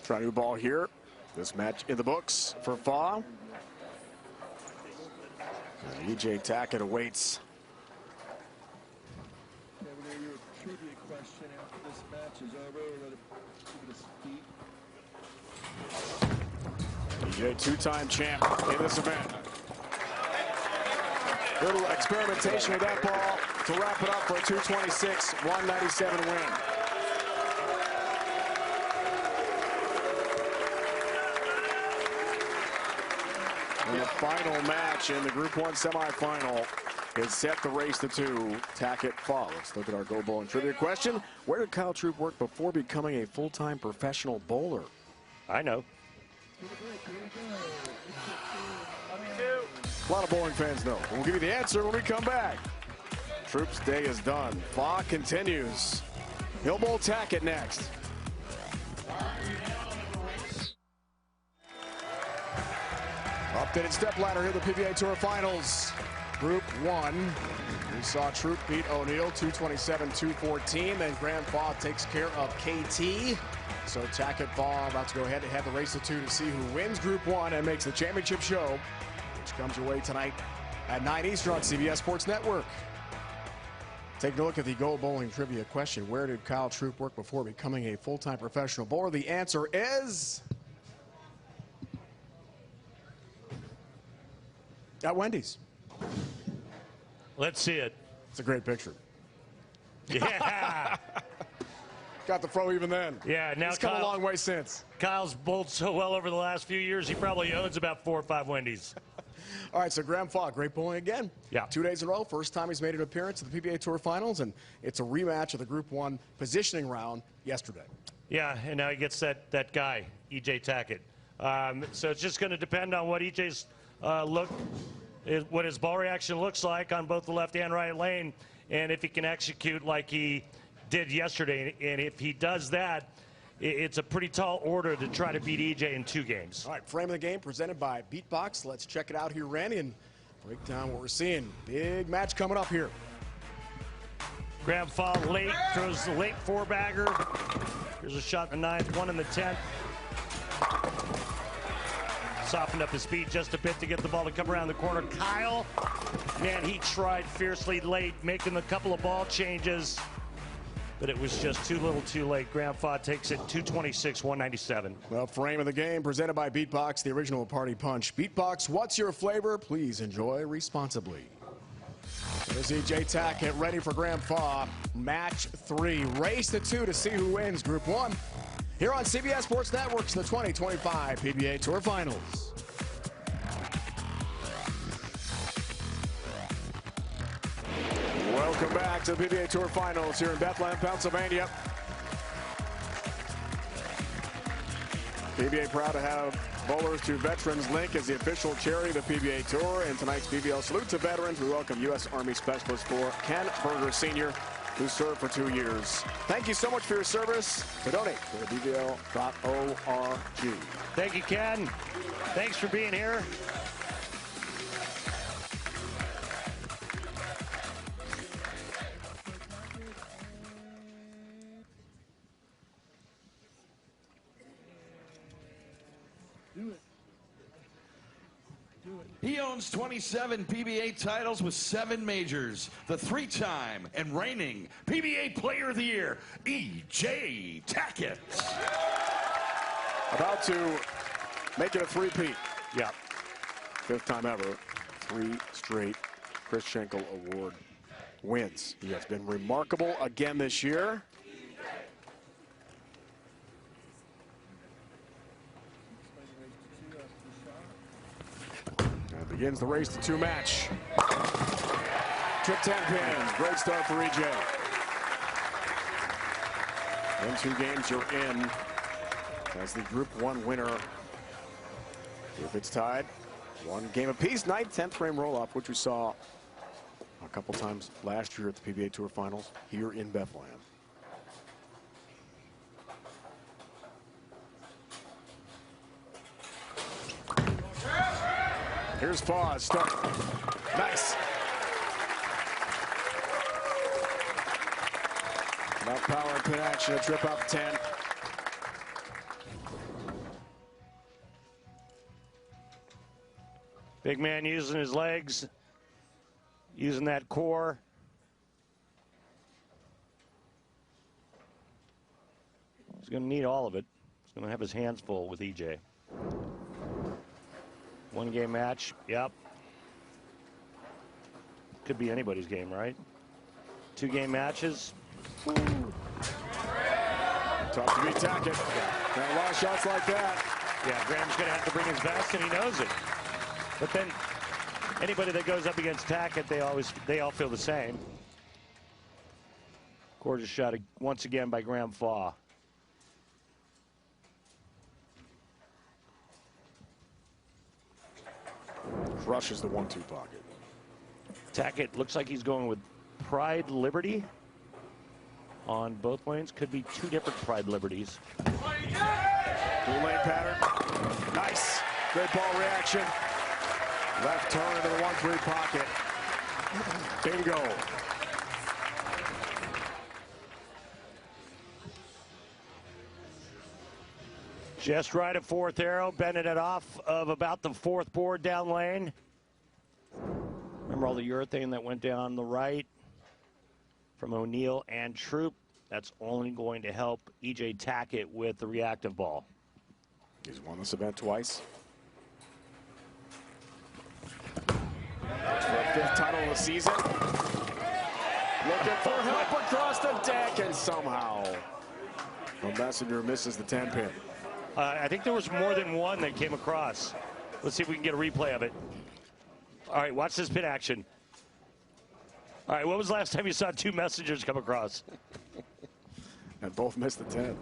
Try new ball here. This match in the books for Faw. EJ Tackett awaits. question after this match is over. We'll let it give it a speak. EJ, two-time champ in this event. Little experimentation with that ball to wrap it up for a 226-197 win. And the final match in the Group 1 semifinal is set to race to 2. Tackett Fall. Let's look at our Go Bowling trivia question. Where did Kyle Troop work before becoming a full-time professional bowler? I know. A lot of bowling fans know. We'll give you the answer when we come back. Troop's day is done. Fall continues. He'll bowl Tackett next. Updated stepladder here, the PBA Tour Finals. Group 1. We saw Troop beat O'Neill 227-214. Then Graham Fall takes care of KT. So Tackett Fall about to go head-to-head the race to 2 to see who wins Group 1 and makes the championship show, which comes your way tonight at 9 Eastern on CBS Sports Network. Taking a look at the Go Bowling trivia question. Where did Kyle Troop work before becoming a full-time professional bowler? The answer is at Wendy's. Let's see it. It's a great picture. Yeah. Got the fro even then. Yeah, now it's come a long way since. Kyle's bowled so well over the last few years, he probably owns about 4 or 5 Wendy's. All right, so Graham Fall, great bowling again. Yeah. 2 days in a row, first time he's made an appearance at the PBA Tour Finals, and it's a rematch of the Group 1 positioning round yesterday. Yeah, and now he gets that guy, EJ Tackett. So it's just going to depend on what EJ's what his ball reaction looks like on both the left and right lane, and if he can execute like he did yesterday. And if he does that, it's a pretty tall order to try to beat EJ in 2 games. All right, frame of the game presented by Beatbox. Let's check it out here, Randy, and break down what we're seeing. Big match coming up here. Graham Fall late, throws the late 4-bagger. Here's a shot in the 9th, 1 in the 10th. Softened up his speed just a bit to get the ball to come around the corner. Kyle, man, he tried fiercely late, making a couple of ball changes, but it was just too little too late. Graham Fall takes it 226-197. Well, frame of the game presented by Beatbox, the original party punch. Beatbox, what's your flavor? Please enjoy responsibly. There's EJ Tackett ready for Graham Fall. Match 3. Race to 2 to see who wins Group 1. Here on CBS Sports Network's the 2025 PBA Tour Finals. Welcome back to the PBA Tour Finals here in Bethlehem, Pennsylvania. PBA proud to have Bowlers to Veterans Link as the official charity of the PBA Tour. And tonight's BBL Salute to Veterans, we welcome U.S. Army Specialist Corps Ken Berger Sr., who served for 2 years. Thank you so much for your service. To donate to the BBL.org. Thank you, Ken. Thanks for being here. He owns 27 PBA titles with 7 majors. The 3-time and reigning PBA Player of the Year, EJ Tackett. About to make it a 3-peat. Yeah. 5th time ever. 3 straight Chris Schenkel Award wins. He has been remarkable again this year. Begins the race to 2 match. Trip 10 pins. Great start for EJ. In 2 games you're in as the Group 1 winner. If it's tied, 1 game apiece. 9th, 10th frame roll-off, which we saw a couple times last year at the PBA Tour Finals here in Bethlehem. Here's Foz, start. Nice. Enough power and pin action to trip up 10. Big man using his legs, using that core. He's going to need all of it. He's going to have his hands full with EJ. One-game match. Yep. Could be anybody's game, right? Two-game matches. Tough to beat Tackett. Got a lot of shots like that. Yeah, Graham's going to have to bring his best, and he knows it. But then anybody that goes up against Tackett, they all feel the same. Gorgeous shot once again by Graham Faw. Crushes the 1-2 pocket. Tackett looks like he's going with Pride Liberty on both lanes. Could be two different Pride Liberties. Dual lane pattern. Nice. Good ball reaction. Left turn into the 1-3 pocket. Bingo. Just right at fourth arrow, bending it off of about the fourth board down lane. Remember all the urethane that went down the right from O'Neill and Troop? That's only going to help EJ Tackett with the reactive ball. He's won this event twice. For a fifth title of the season. Looking for help across the deck, and somehow the Messenger misses the 10-pin. I think there was more than one that came across. Let's see if we can get a replay of it. All right, watch this pin action. All right, when was the last time you saw two Messengers come across? And both missed the 10.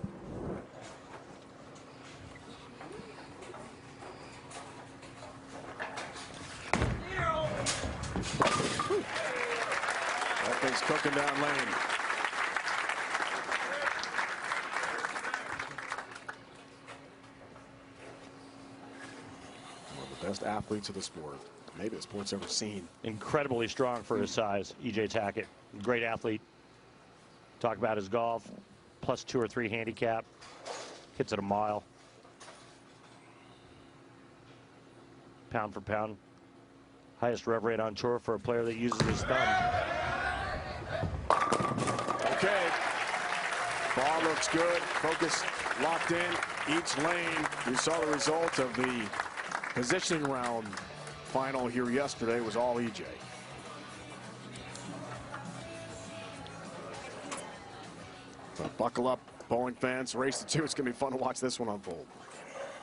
That thing's cooking down lane. One of the best athletes of the sport. Maybe the sport's ever seen. Incredibly strong for his size, EJ Tackett. Great athlete. Talk about his golf. +2 or 3 handicap. Hits it a mile. Pound for pound. Highest rev rate on tour for a player that uses his thumb. Okay. Ball looks good. Focus locked in. Each lane. You saw the result of the positioning round final here yesterday was all EJ. So buckle up, bowling fans. Race to 2. It's going to be fun to watch this one unfold.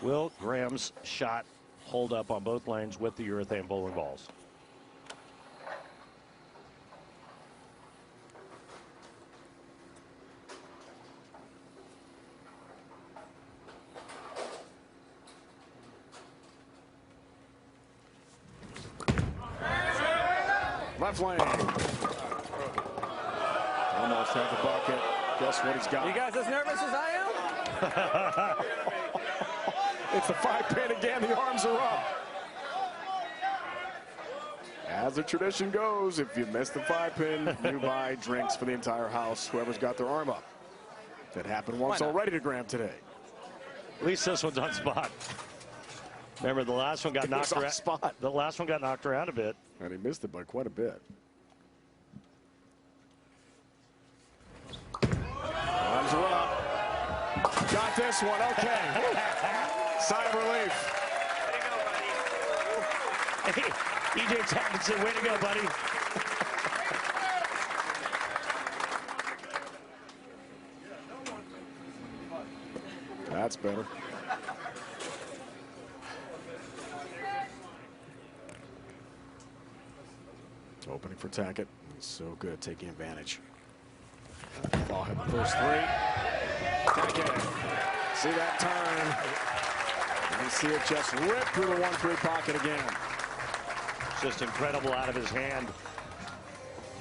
Will Graham's shot hold up on both lanes with the urethane bowling balls? Left lane. Almost had the bucket. Guess what he's got? You guys as nervous as I am? It's the 5-pin again. The arms are up. As the tradition goes, if you miss the 5-pin, you buy drinks for the entire house, whoever's got their arm up. That happened once already to Graham today. At least this one's on spot. Remember, the last one got knocked around. Spot. The last one got knocked around a bit. And he missed it by quite a bit. Arms are up. Got this one. Okay. Sigh of relief. Hey, EJ Tackett said, way to go, buddy. That's better. Opening for Tackett. He's so good at taking advantage. Ball hit the first 3. Tackett. See that turn. And see it just rip through the 1-3 pocket again. Just incredible out of his hand.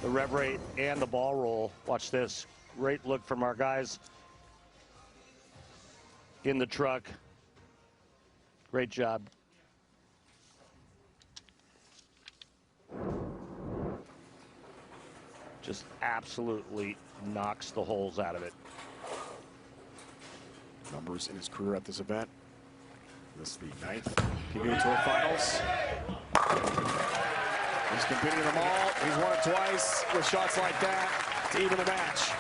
The rev rate and the ball roll. Watch this. Great look from our guys in the truck. Great job. Just absolutely knocks the holes out of it. Numbers in his career at this event. This is the 9th PBA Tour Finals. He's competing in them all. He's won it twice with shots like that to even the match.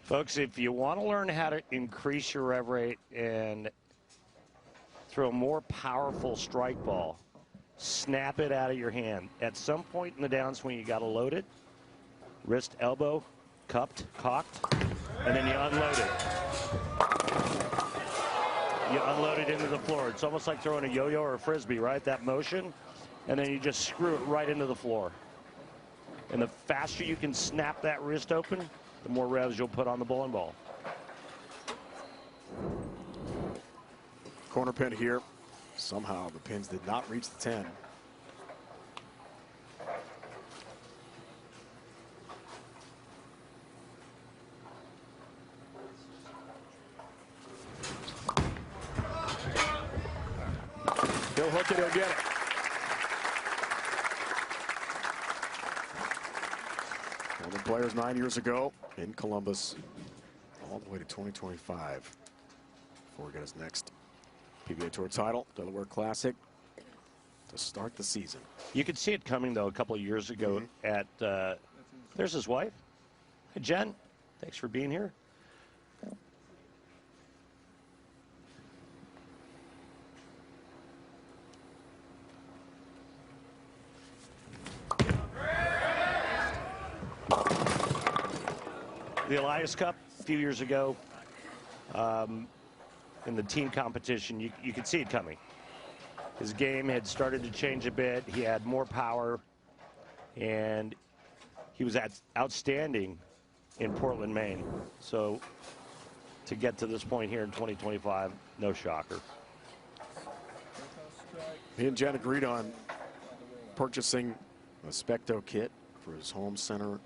Folks, if you want to learn how to increase your rev rate and throw a more powerful strike ball, snap it out of your hand. At some point in the downswing, you got to load it. Wrist, elbow, cupped, cocked, and then you unload it. You unload it into the floor. It's almost like throwing a yo-yo or a frisbee, right? That motion, and then you just screw it right into the floor. And the faster you can snap that wrist open, the more revs you'll put on the bowling ball. Corner pin here. Somehow the pins did not reach the 10. He'll hook it, he'll get it. One of the players 9 years ago in Columbus, all the way to 2025 before we get his next PBA Tour title, Delaware Classic, to start the season. You could see it coming, though, a couple of years ago at, there's his wife. Hi, Jen. Thanks for being here. The Elias Cup a few years ago, in the team competition, you could see it coming. His game had started to change a bit. He had more power, and he was outstanding in Portland, Maine. So to get to this point here in 2025, no shocker. He and Jen agreed on purchasing a Specto kit for his home center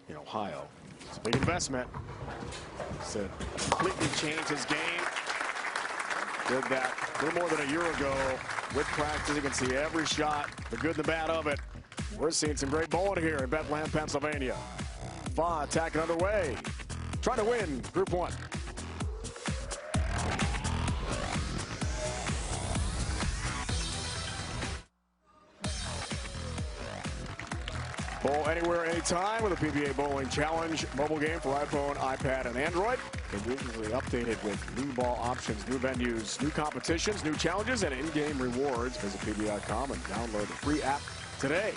in Ohio. It's a big investment. Said completely changed his game. Did that a little more than a year ago with practice. You can see every shot, the good and the bad of it. We're seeing some great bowling here in Bethlehem, Pennsylvania. Fa attacking underway. Trying to win Group 1. Bowl anywhere, anytime with a PBA Bowling Challenge mobile game for iPhone, iPad, and Android. They're usually updated with new ball options, new venues, new competitions, new challenges, and in-game rewards. Visit PBA.com and download the free app today.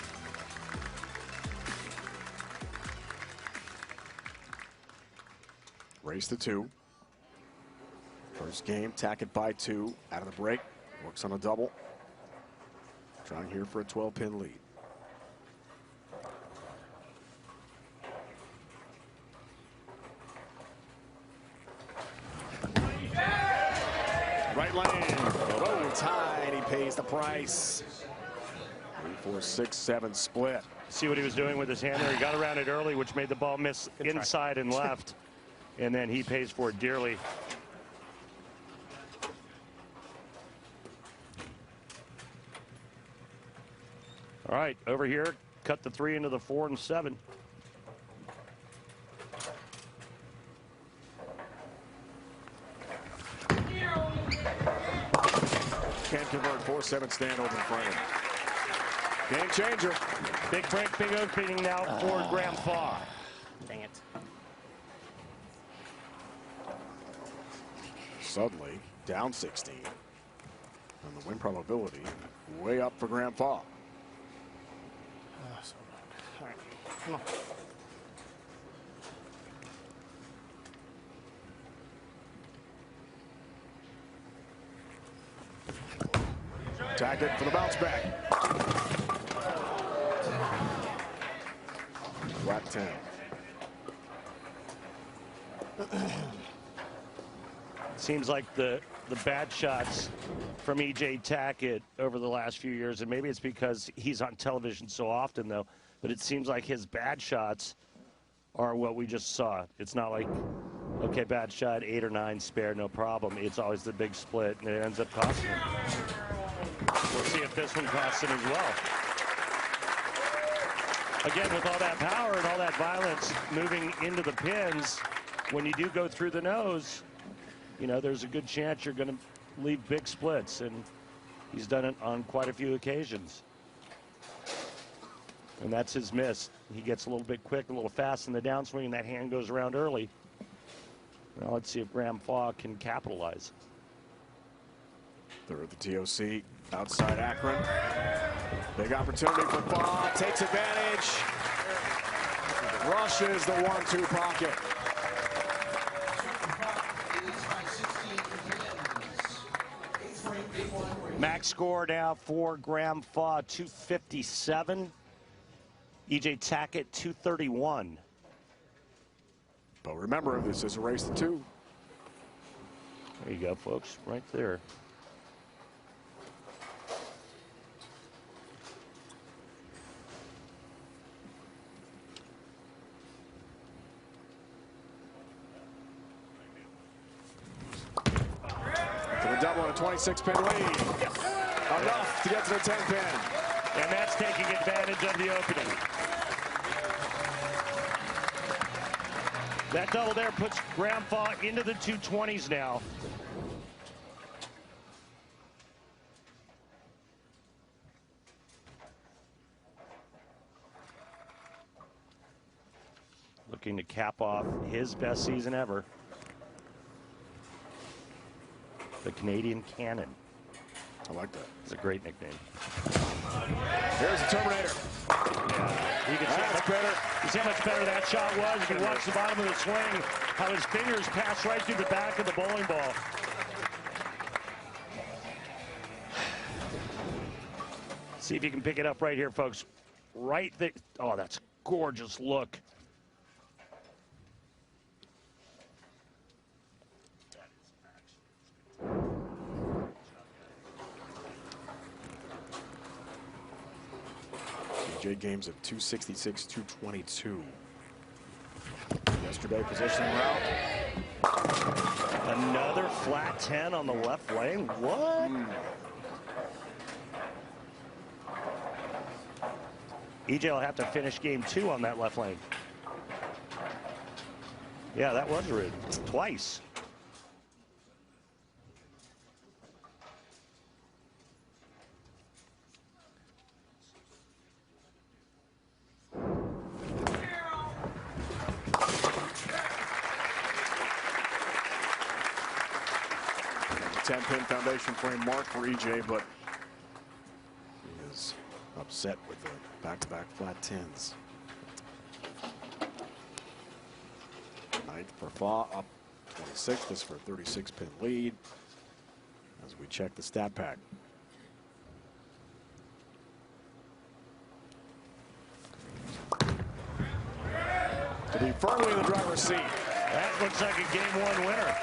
Race to 2. First game, Tackett by 2 out of the break. Works on a double. Trying here for a 12-pin lead. Right lane. Oh, tied. He pays the price. 3, 4, 6, 7 split. See what he was doing with his hand there? He got around it early, which made the ball miss inside and left. And then he pays for it dearly. All right, over here, cut the 3 into the 4 and 7. Can't convert. 4-7 stand open frame. Game changer. Big break, big opening now for Graham Faw. Dang it. Suddenly down 16. And the win probability way up for Graham Faw. Oh, so bad. All right, come on. Tackett for the bounce back. Flat 10. Seems like the bad shots from E.J. Tackett over the last few years, and maybe it's because he's on television so often, though, but it seems like his bad shots are what we just saw. It's not like, okay, bad shot, 8 or 9 spare, no problem. It's always the big split, and it ends up costing him. We'll see if this one costs him as well. Again, with all that power and all that violence moving into the pins, when you do go through the nose, you know, there's a good chance you're going to leave big splits, and he's done it on quite a few occasions. And that's his miss. He gets a little bit quick, a little fast in the downswing, and that hand goes around early. Well, let's see if Graham Faw can capitalize. They're at the TOC outside Akron. Big opportunity for Faw. Takes advantage. Rushes the 1-2 pocket. Max score now for Graham Faw, 257. EJ Tackett, 231. But remember, this is a race to 2. There you go, folks, right there. To the double and a 26-pin lead. Enough to get to the 10-pin. And that's taking advantage of the opening. That double there puts Graham Faw into the 220s now. Looking to cap off his best season ever. The Canadian Cannon. I like that. It's a great nickname. Here's the Terminator. Yeah, you can see better. You see how much better that shot was? You can watch the bottom of the swing, how his fingers pass right through the back of the bowling ball. See if you can pick it up right here, folks. Right there. Oh, that's a gorgeous look. Games of 266, 222. Yesterday, positioning route. Another flat 10 on the left lane. What? EJ will have to finish game 2 on that left lane. Yeah, that was rude. Twice. The 10-pin foundation frame mark for EJ, but he is upset with the back-to-back flat 10s. Ninth for Faw, up 26. This for a 36-pin lead as we check the stat pack. To be firmly in the driver's seat. That looks like a game 1 winner.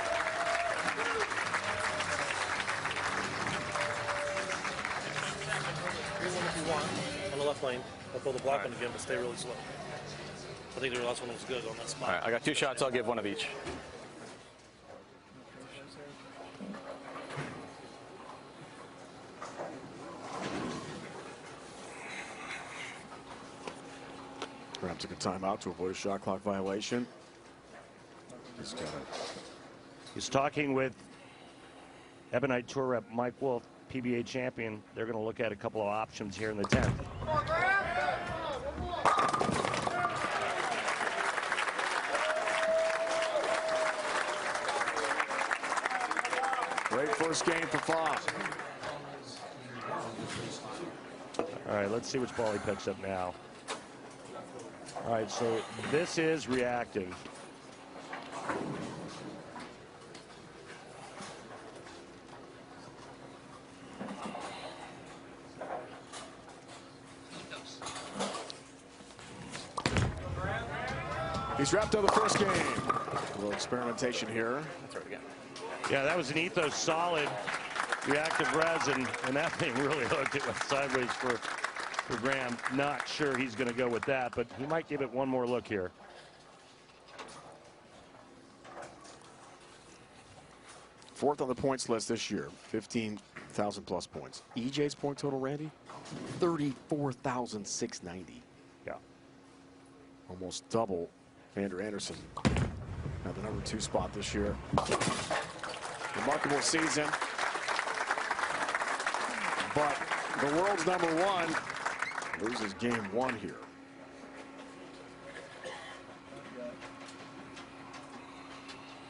If you want on the left lane, I'll pull the block on again, but stay really slow. I think the last one was good on that spot. All right, I got 2 shots. I'll give 1 of each. Graham took a timeout to avoid a shot clock violation. He's talking with Ebonite Tour rep Mike Wolf, PBA champion. They're going to look at a couple of options here in the 10th. Great first game for Faw. All right, let's see which ball he picks up now. All right, so this is reactive. He's wrapped up the first game. A little experimentation here. That's right again. Yeah, that was an Ethos solid reactive resin, and that thing really hooked. It went sideways for Graham. Not sure he's going to go with that, but he might give it one more look here. Fourth on the points list this year, 15,000 plus points. EJ's point total, Randy, 34,690. Yeah. Almost double Vander Anderson at the #2 spot this year. Remarkable season. But the world's #1 loses game 1 here.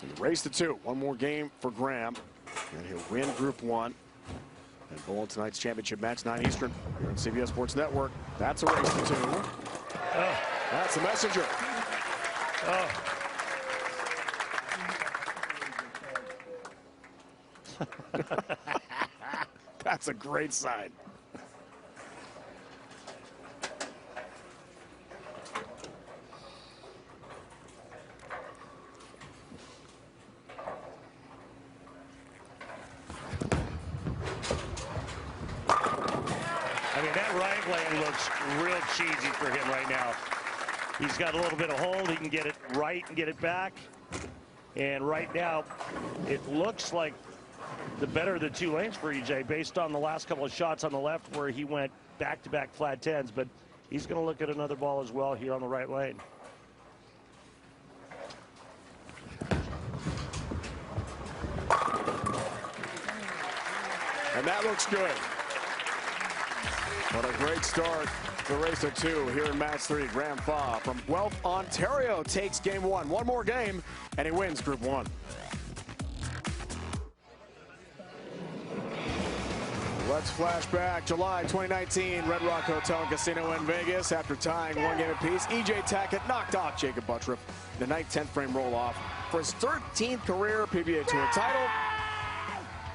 And the race to 2. One more game for Graham, and he'll win Group 1 and bowl in tonight's championship match, 9 Eastern, here on CBS Sports Network. That's a race to 2. Oh. That's the messenger. Oh. That's a great sign. I mean, that right lane looks real cheesy for him right now. He's got a little bit of hold. He can get it right and get it back. And right now, it looks like the better of the 2 lanes for EJ based on the last couple of shots on the left where he went back-to-back flat 10s. But he's going to look at another ball as well here on the right lane. And that looks good. What a great start for race to 2 here in match 3. Graham Faw from Guelph, Ontario takes game 1. One more game, and he wins Group 1. Let's flash back. July 2019, Red Rock Hotel and Casino in Vegas. After tying 1 game apiece, EJ Tackett knocked off Jacob Buttriff in the 9th 10th frame roll-off for his 13th career PBA Tour title.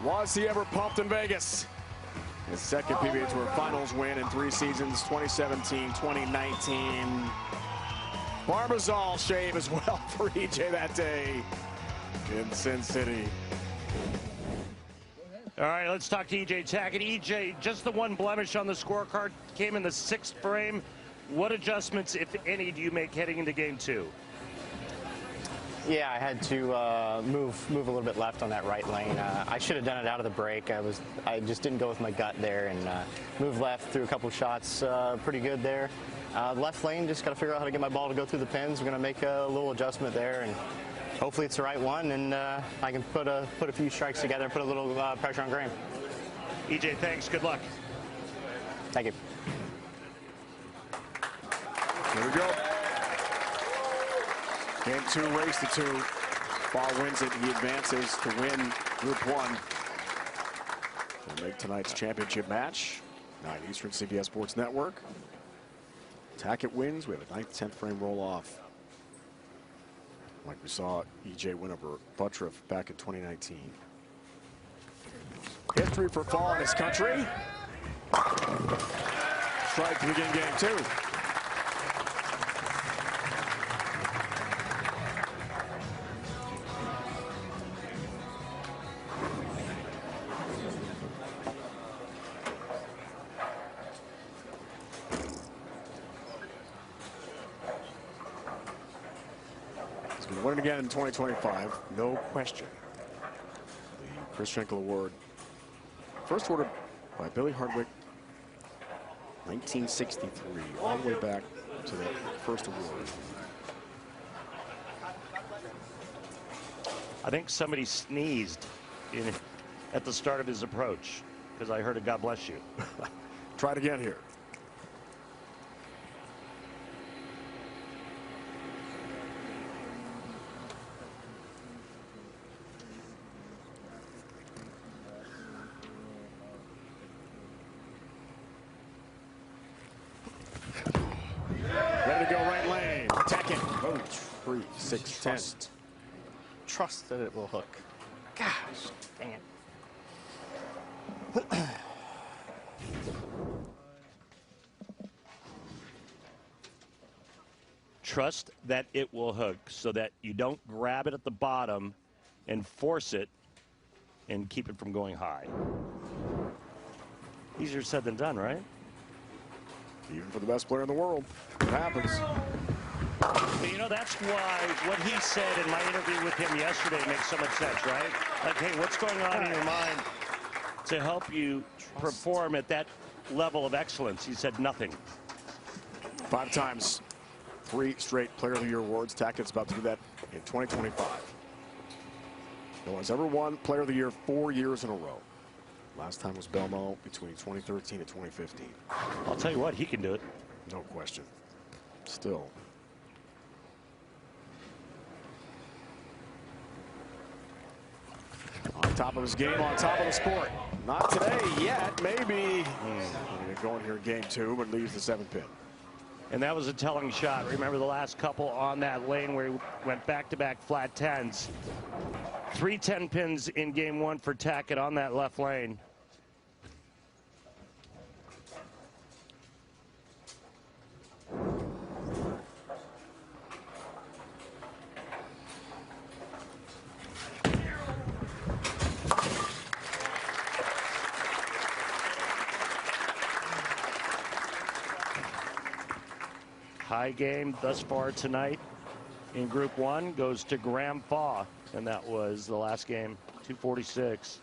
Was he ever pumped in Vegas? His 2nd PBA Tour Finals win in 3 seasons, 2017, 2019. Barbazal shave as well for EJ that day in Sin City. All right, let's talk to EJ Tackett. EJ, just the one blemish on the scorecard, came in the 6th frame. What adjustments, if any, do you make heading into game 2? Yeah, I had to move a little bit left on that right lane. I should have done it out of the break. I just didn't go with my gut there and moved left, threw a couple shots pretty good there. Left lane, just got to figure out how to get my ball to go through the pins. We're going to make a little adjustment there, and hopefully it's the right one, and I can put a few strikes together and put a little pressure on Graham. EJ, thanks. Good luck. Thank you. Here we go. Game 2, race to 2. Faw wins it. He advances to win Group 1. We'll make tonight's championship match. 9 Eastern, CBS Sports Network. Tackett wins. We have a 9th, 10th frame roll-off. Like we saw EJ win over Buttriff back in 2019. History for Faw in his country. Strike to begin game 2. Win it again in 2025, no question. The Chris Schenkel Award, first ordered by Billy Hardwick, 1963, all the way back to that first award. I think somebody sneezed at the start of his approach, because I heard a God bless you. Try it again here. Ready to go right lane. Attacking. Oh, 3, 6, 10. Trust that it will hook. Gosh, dang it. Trust that it will hook so that you don't grab it at the bottom and force it and keep it from going high. Easier said than done, right? Even for the best player in the world, it happens. But you know, that's why what he said in my interview with him yesterday makes so much sense, right? Like, hey, what's going on in your mind to help you perform at that level of excellence? He said nothing. 5 times, 3 straight Player of the Year awards. Tackett's about to do that in 2025. No one's ever won Player of the Year 4 years in a row. Last time was Belmo between 2013 and 2015. I'll tell you what, he can do it. No question. Still. On top of his game, on top of the sport. Not today yet, maybe. Going here in game 2, but leaves the 7-pin. And that was a telling shot. Remember the last couple on that lane where he went back-to-back flat 10s. 3 10-pins in game 1 for Tackett on that left lane. High game thus far tonight in Group 1 goes to Graham Faw, and that was the last game, 246.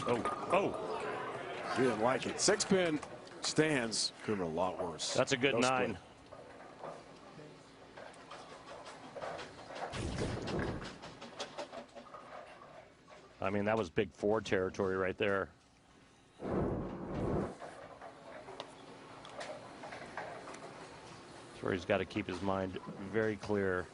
Oh. He didn't like it. 6-pin stands could have been a lot worse. That's a good 9. I mean, that was big 4 territory right there. That's where he's got to keep his mind very clear.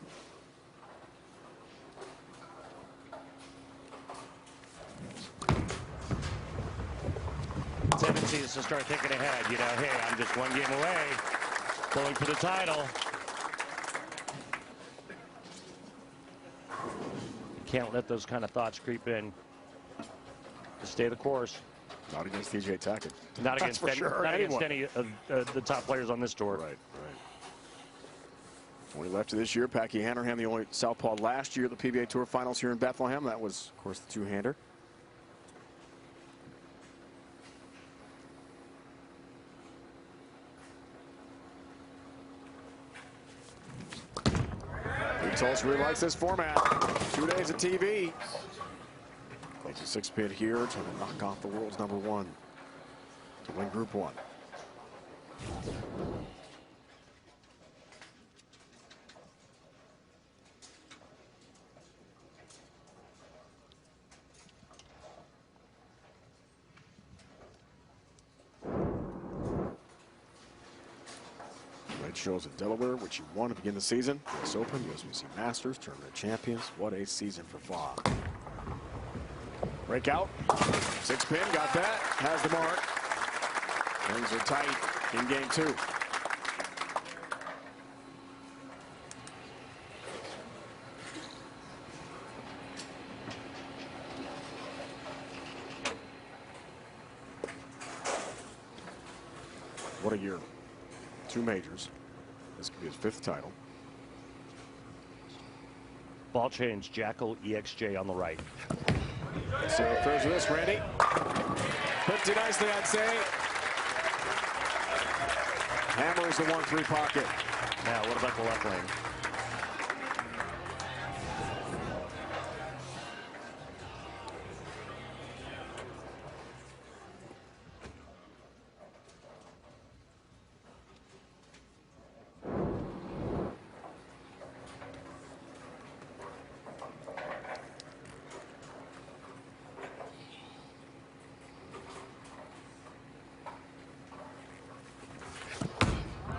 Tendency is to start thinking ahead. You know, hey, I'm just 1 game away, going for the title. Can't let those kind of thoughts creep in. Just stay the course. Not against TJ Tackett. Not against any, sure. Not against any of the top players on this tour. Right. Only left to this year, Packy Hanrahan, the only southpaw last year at the PBA Tour Finals here in Bethlehem. That was, of course, the 2-hander. Tulsa really likes this format. 2 days of TV. Plays a 6-pin here, trying to knock off the world's #1 to win Group 1. Red shows in Delaware, which he won to begin the season. US Open, USBC Masters, Tournament of Champions. What a season for Faw. Breakout. 6-pin, got that. Has the mark. Things are tight in game 2. What a year. 2 majors. This could be his 5th title. Ball change, Jackal EXJ on the right. So throws this, Randy. Pretty nicely, I'd say. Hammers the 1-3 pocket. Now, what about the left lane?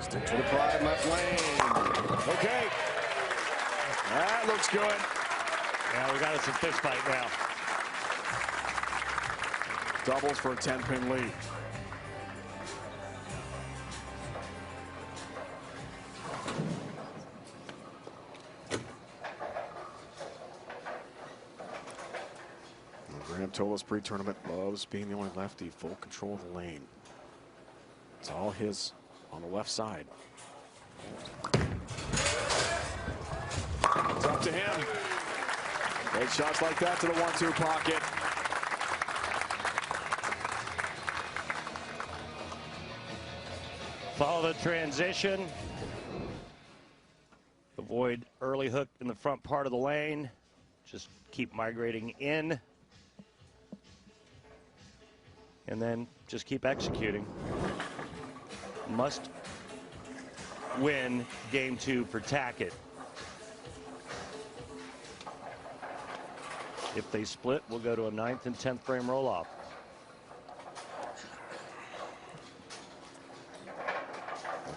Stick to the pride, left lane. Okay. That looks good. Yeah, we got us a fist fight now. Doubles for a 10-pin lead. Graham told us pre-tournament loves being the only lefty, full control of the lane. It's all his on the left side. It's up to him. Great shots like that to the 1-2 pocket. Follow the transition. Avoid early hook in the front part of the lane. Just keep migrating in. And then just keep executing. Must win game 2 for Tackett. If they split, we'll go to a 9th and 10th frame roll-off.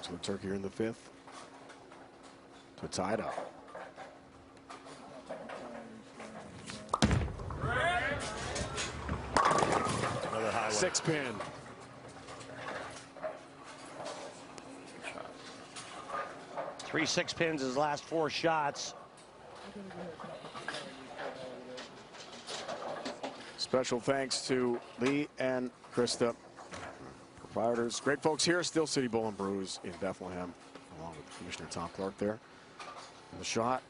To the turkey here in the 5th. To tie it up. Another high one. 6-pin. Three 6-pins his last 4 shots. Special thanks to Lee and Krista, proprietors. Great folks here, Steel City Bowl and Brews in Bethlehem, along with Commissioner Tom Clark there. And the shot.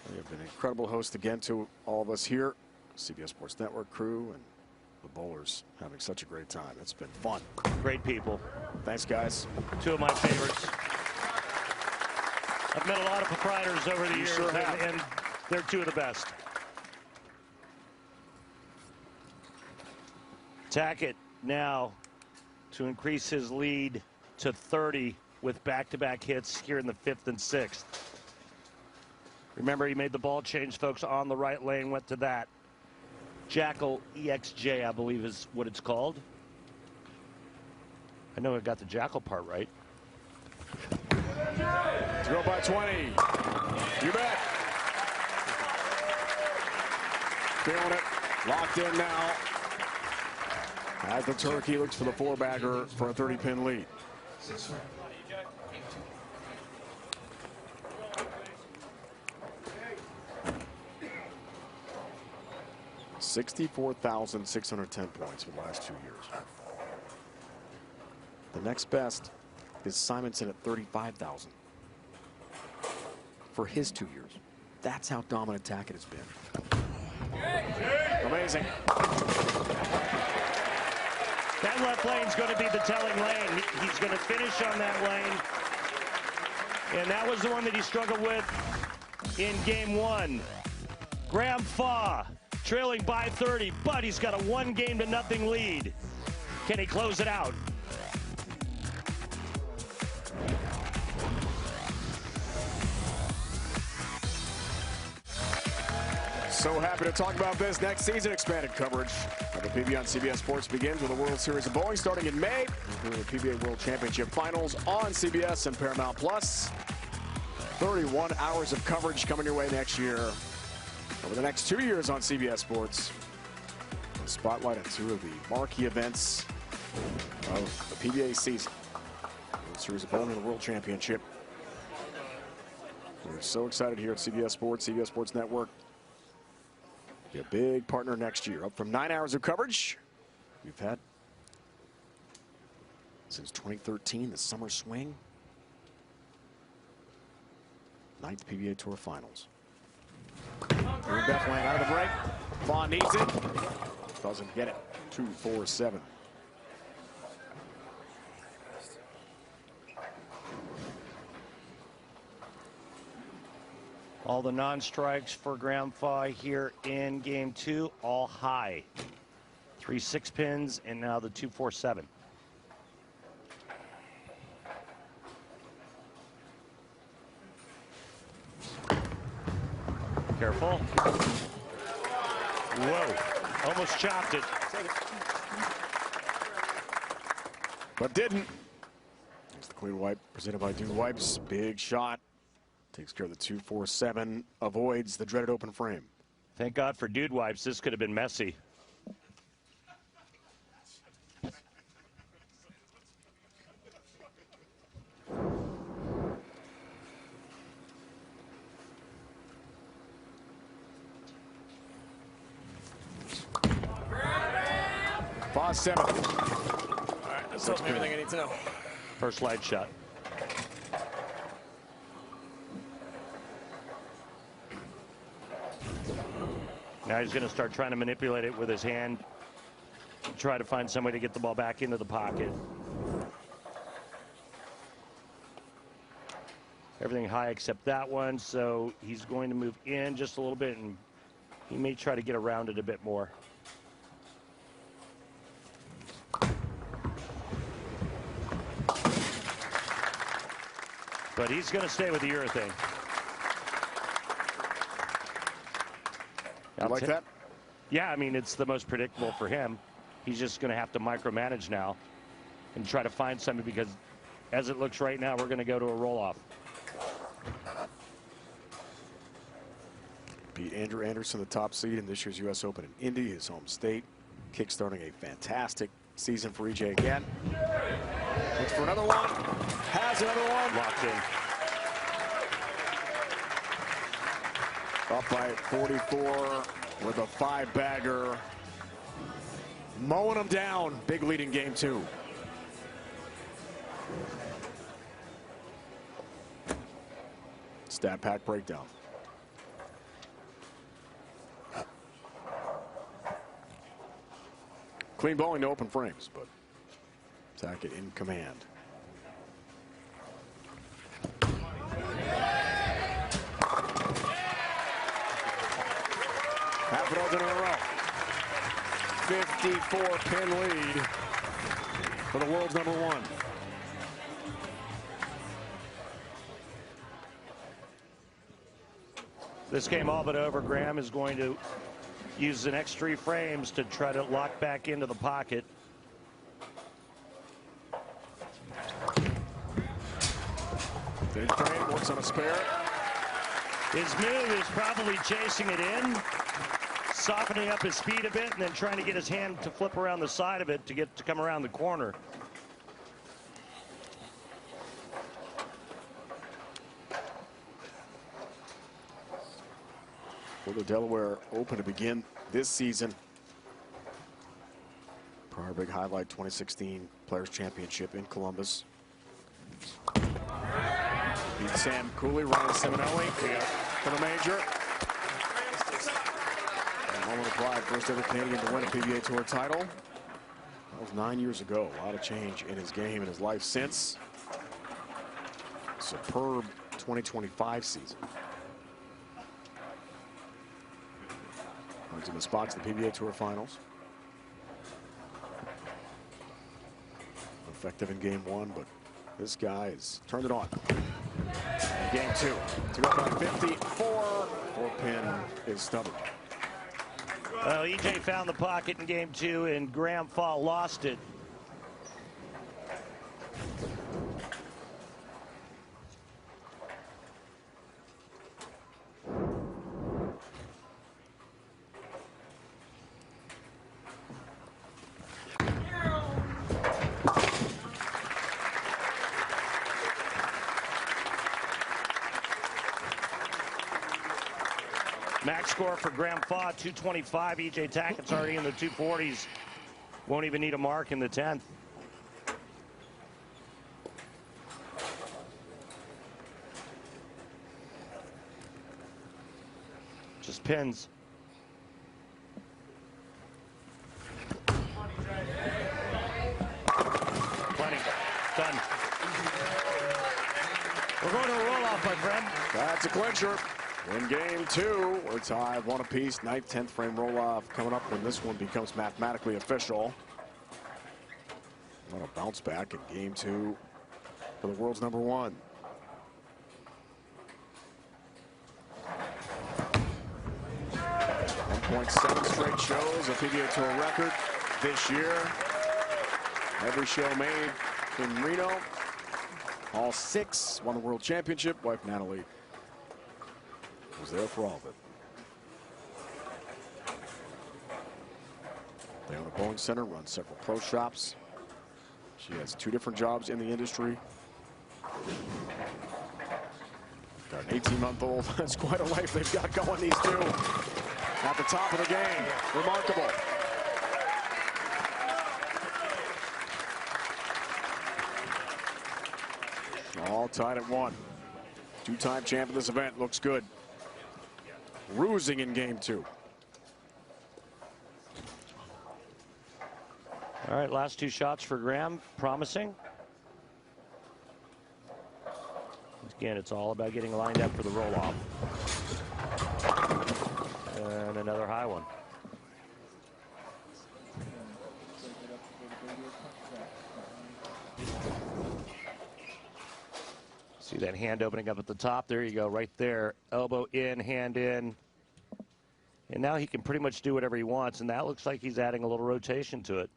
They have been an incredible host again to all of us here, CBS Sports Network crew, and the bowlers having such a great time. It's been fun. Great people. Thanks, guys. 2 of my favorites. I've met a lot of proprietors over the years, sure have. and they're 2 of the best. Tackett now to increase his lead to 30 with back-to-back hits here in the 5th and 6th. Remember, he made the ball change, folks, on the right lane, went to that. Jackal EXJ, I believe is what it's called. I know I got the Jackal part right. To go by 20. You bet. Feeling it. Locked in now. As the turkey looks for the 4-bagger for a 30-pin lead. $64,610 points for the last 2 years. The next best is Simonson at 35,000 for his 2 years. That's how dominant Tackett has been. Amazing. That left lane's going to be the telling lane. He's going to finish on that lane. And that was the one that he struggled with in game 1. Graham Faw trailing by 30, but he's got a 1-0 lead. Can he close it out? So happy to talk about this. Next season expanded coverage of the PBA on CBS Sports begins with the World Series of Bowling starting in May, including the PBA World Championship Finals on CBS and Paramount Plus. 31 hours of coverage coming your way next year. Over the next 2 years on CBS Sports. The spotlight on 2 of the marquee events of the PBA season. World Series of Bowling and the World Championship. We're so excited here at CBS Sports Network. Be a big partner next year. Up from 9 hours of coverage we've had since 2013, the summer swing. 9th PBA Tour Finals. Here in Bethlehem out of the break. Vaughn needs it. Doesn't get it. 2-4-7. All the non-strikes for Graham Faw here in game 2, all high. 3 6-pins and now the 2-4-7. Careful. Whoa, almost chopped it. But didn't. It's the clean wipe presented by Dude Wipes. Big shot. Takes care of the 2-4-7. Avoids the dreaded open frame. Thank God for Dude Wipes. This could have been messy. Faw 7. All right, that's everything I need to know. First light shot. Now he's going to start trying to manipulate it with his hand. Try to find some way to get the ball back into the pocket. Everything high except that one, so he's going to move in just a little bit, and he may try to get around it a bit more. But he's going to stay with the urethane. You like that? Yeah, I mean, it's the most predictable for him. He's just going to have to micromanage now and try to find something, because as it looks right now, we're going to go to a roll-off. Beat Andrew Anderson, the top seed in this year's U.S. Open in Indy, his home state. Kickstarting a fantastic season for EJ again. Looks for another one. Has another one. Locked in. Up by 44 with a 5-bagger. Mowing them down. Big lead in game 2. Stat pack breakdown. Clean bowling, no open frames, but Tackett in command. Half a dozen in a row. 54-pin lead for the world's #1. This game all but over. Graham is going to use the next 3 frames to try to lock back into the pocket. Third frame, works on a spare. His move is probably chasing it in, softening up his speed a bit, and then trying to get his hand to flip around the side of it to come around the corner. For the Delaware Open to begin this season. Prior big highlight, 2016 Players Championship in Columbus. Beat Sam Cooley, Ryan Simonelli for the major. And Roman Clyde, first ever Canadian to win a PBA Tour title. That was 9 years ago. A lot of change in his game and his life since. Superb 2025 season. Runs in the spot to the PBA Tour Finals. Effective in game 1, but this guy has turned it on. Game 2. 2 up by 54. 4-pin is stubborn. Well, EJ found the pocket in game 2, and Graham Fall lost it. Max score for Graham Faw, 225. EJ Tackett's already in the 240s. Won't even need a mark in the 10th. Just pins. Plenty. Done. We're going to a roll-off, my friend. That's a clincher. In game 2, we're tied 1 apiece. 9th, 10th frame roll-off coming up when this one becomes mathematically official. What a bounce back in game 2 for the world's #1. .7 straight shows, a PBA Tour record this year. Every show made in Reno. All 6 won the World Championship. Wife Natalie was there for all of it. They own a bowling center, runs several pro shops. She has 2 different jobs in the industry. Got an 18-month-old. That's quite a life they've got going, these 2. At the top of the game. Remarkable. All tied at 1. 2-time champ of this event. Looks good. Cruising in game 2. All right, last 2 shots for Graham. Promising. Again, it's all about getting lined up for the roll-off. And another high one. See that hand opening up at the top? There you go, right there. Elbow in, hand in. And now he can pretty much do whatever he wants, and that looks like he's adding a little rotation to it.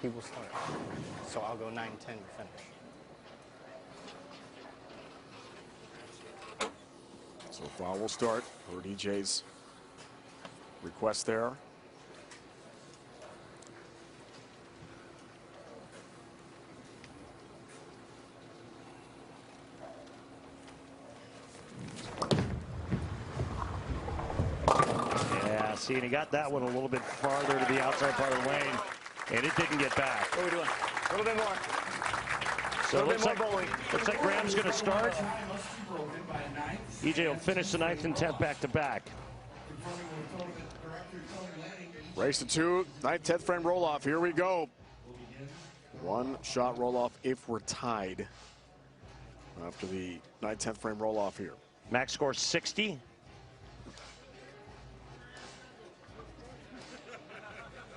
He will start. So I'll go 9-10 to finish. So foul will start for DJ's request there. Yeah, see, and he got that one a little bit farther to the outside part of the lane, and it didn't get back. What are we doing? A little bit more. So it looks like Graham's going to start. EJ will finish the 9th and 10th back-to-back. Race to 2, 9th, 10th frame roll-off. Here we go. One shot roll-off if we're tied after the 9th, 10th frame roll-off here. Max score 60.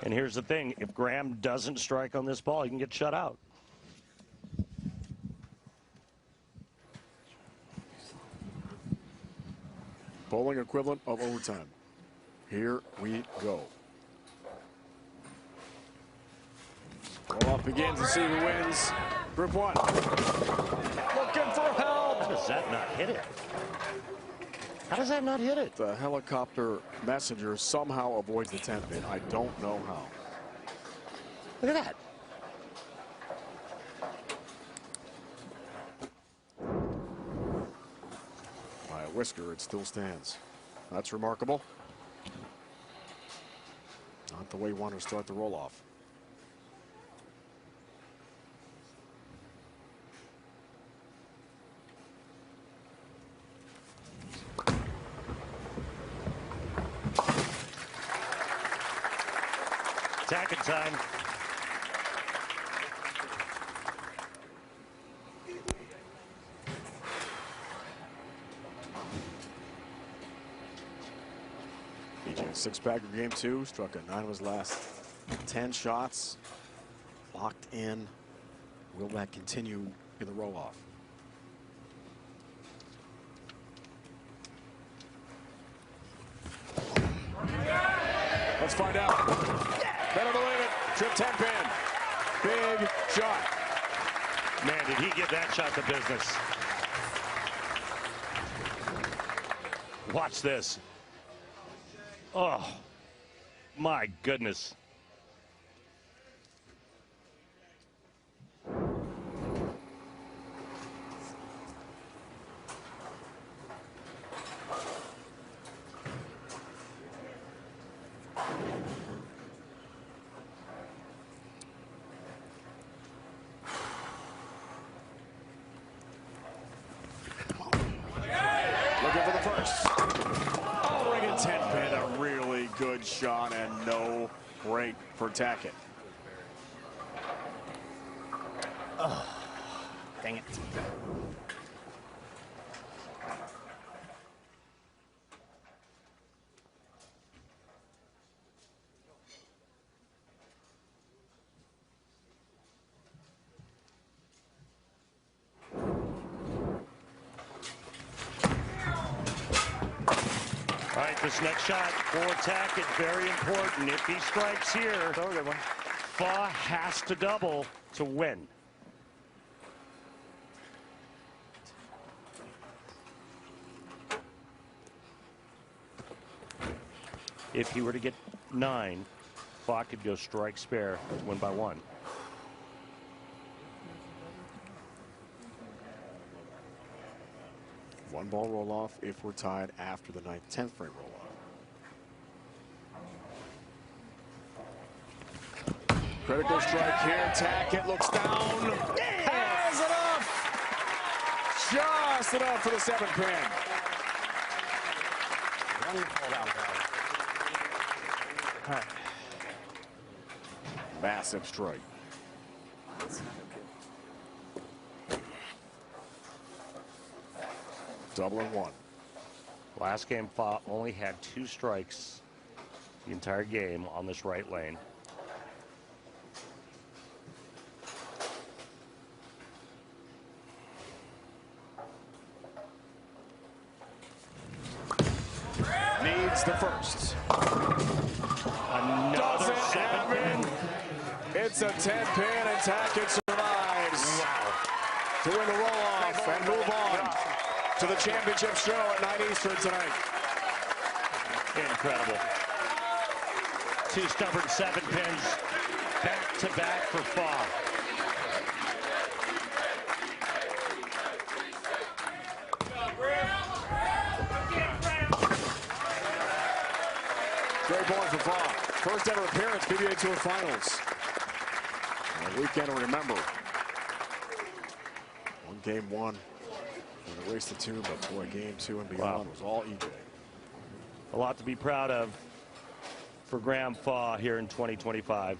And here's the thing, if Graham doesn't strike on this ball, he can get shut out. Bowling equivalent of overtime. Here we go. Roll-off begins to see who wins. Group 1. Looking for help. How does that not hit it? How does that not hit it? The helicopter messenger somehow avoids the 10th pin. I don't know how. Look at that. By a whisker, it still stands. That's remarkable. Not the way you want to start the roll-off. Attacking time. DJ 6-bagger game 2, struck a 9 of his last 10 shots. Locked in. Will that continue in the roll-off? Let's find out. Better believe it. Trip 10 pin. Big shot. Man, did he give that shot to business. Watch this. Oh, my goodness. Looking for the first. Oh, ring in 10 pin. A really good shot and no break for Tackett. Oh, dang it. All right, this next shot for Tackett, very important. If he strikes here, Fa has to double to win. If he were to get 9, Fa could go strike spare, win by 1. One ball roll off if we're tied after the 9th, 10th frame roll off. Critical strike here. Tackett looks down. Has enough. Just enough for the 7th pin. All right. Massive strike. double and one. Last game, Fa only had 2 strikes the entire game on this right lane. Needs the first. Another 7-pin. It's a 10-pin, and Tackett survives to win the roll-off and move on to the championship show at 9 Eastern tonight. Incredible. 2 stubborn 7-pins back-to-back for Fa. Great point for Fa. First ever appearance, PBA Tour Finals. A weekend to remember. Game 1. And a race to 2, but boy, game 2 and beyond was all EJ. A lot to be proud of for Graham Fa here in 2025.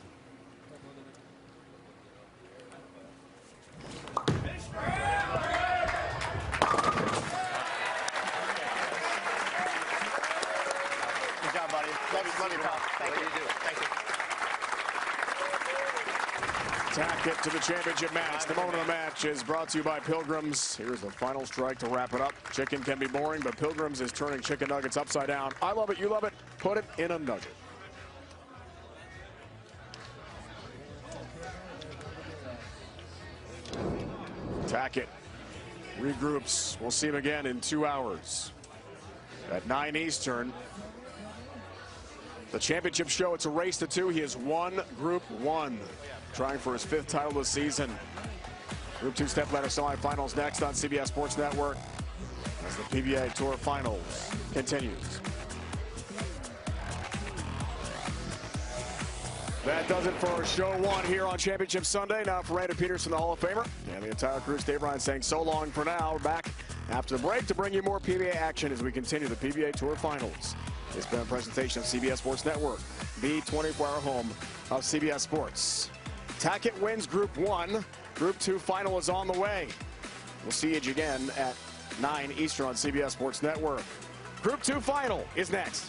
Good job, buddy. Love you, pal. Thank you. Thank you. Tackett to the championship match. The moment of the match is brought to you by Pilgrims. Here's the final strike to wrap it up. Chicken can be boring, but Pilgrims is turning chicken nuggets upside down. I love it, you love it. Put it in a nugget. Tackett regroups. We'll see him again in 2 hours at 9 Eastern. The championship show, it's a race to 2. He has won Group 1, trying for his 5th title this season. Group 2 stepladder semifinals next on CBS Sports Network as the PBA Tour Finals continues. That does it for show 1 here on Championship Sunday. Now for Randy Peterson, the Hall of Famer, and the entire crew, Dave Ryan saying so long for now. We're back after the break to bring you more PBA action as we continue the PBA Tour Finals. It's been a presentation of CBS Sports Network, the 24-hour home of CBS Sports. Tackett wins Group 1. Group 2 final is on the way. We'll see you again at 9 Eastern on CBS Sports Network. Group 2 final is next.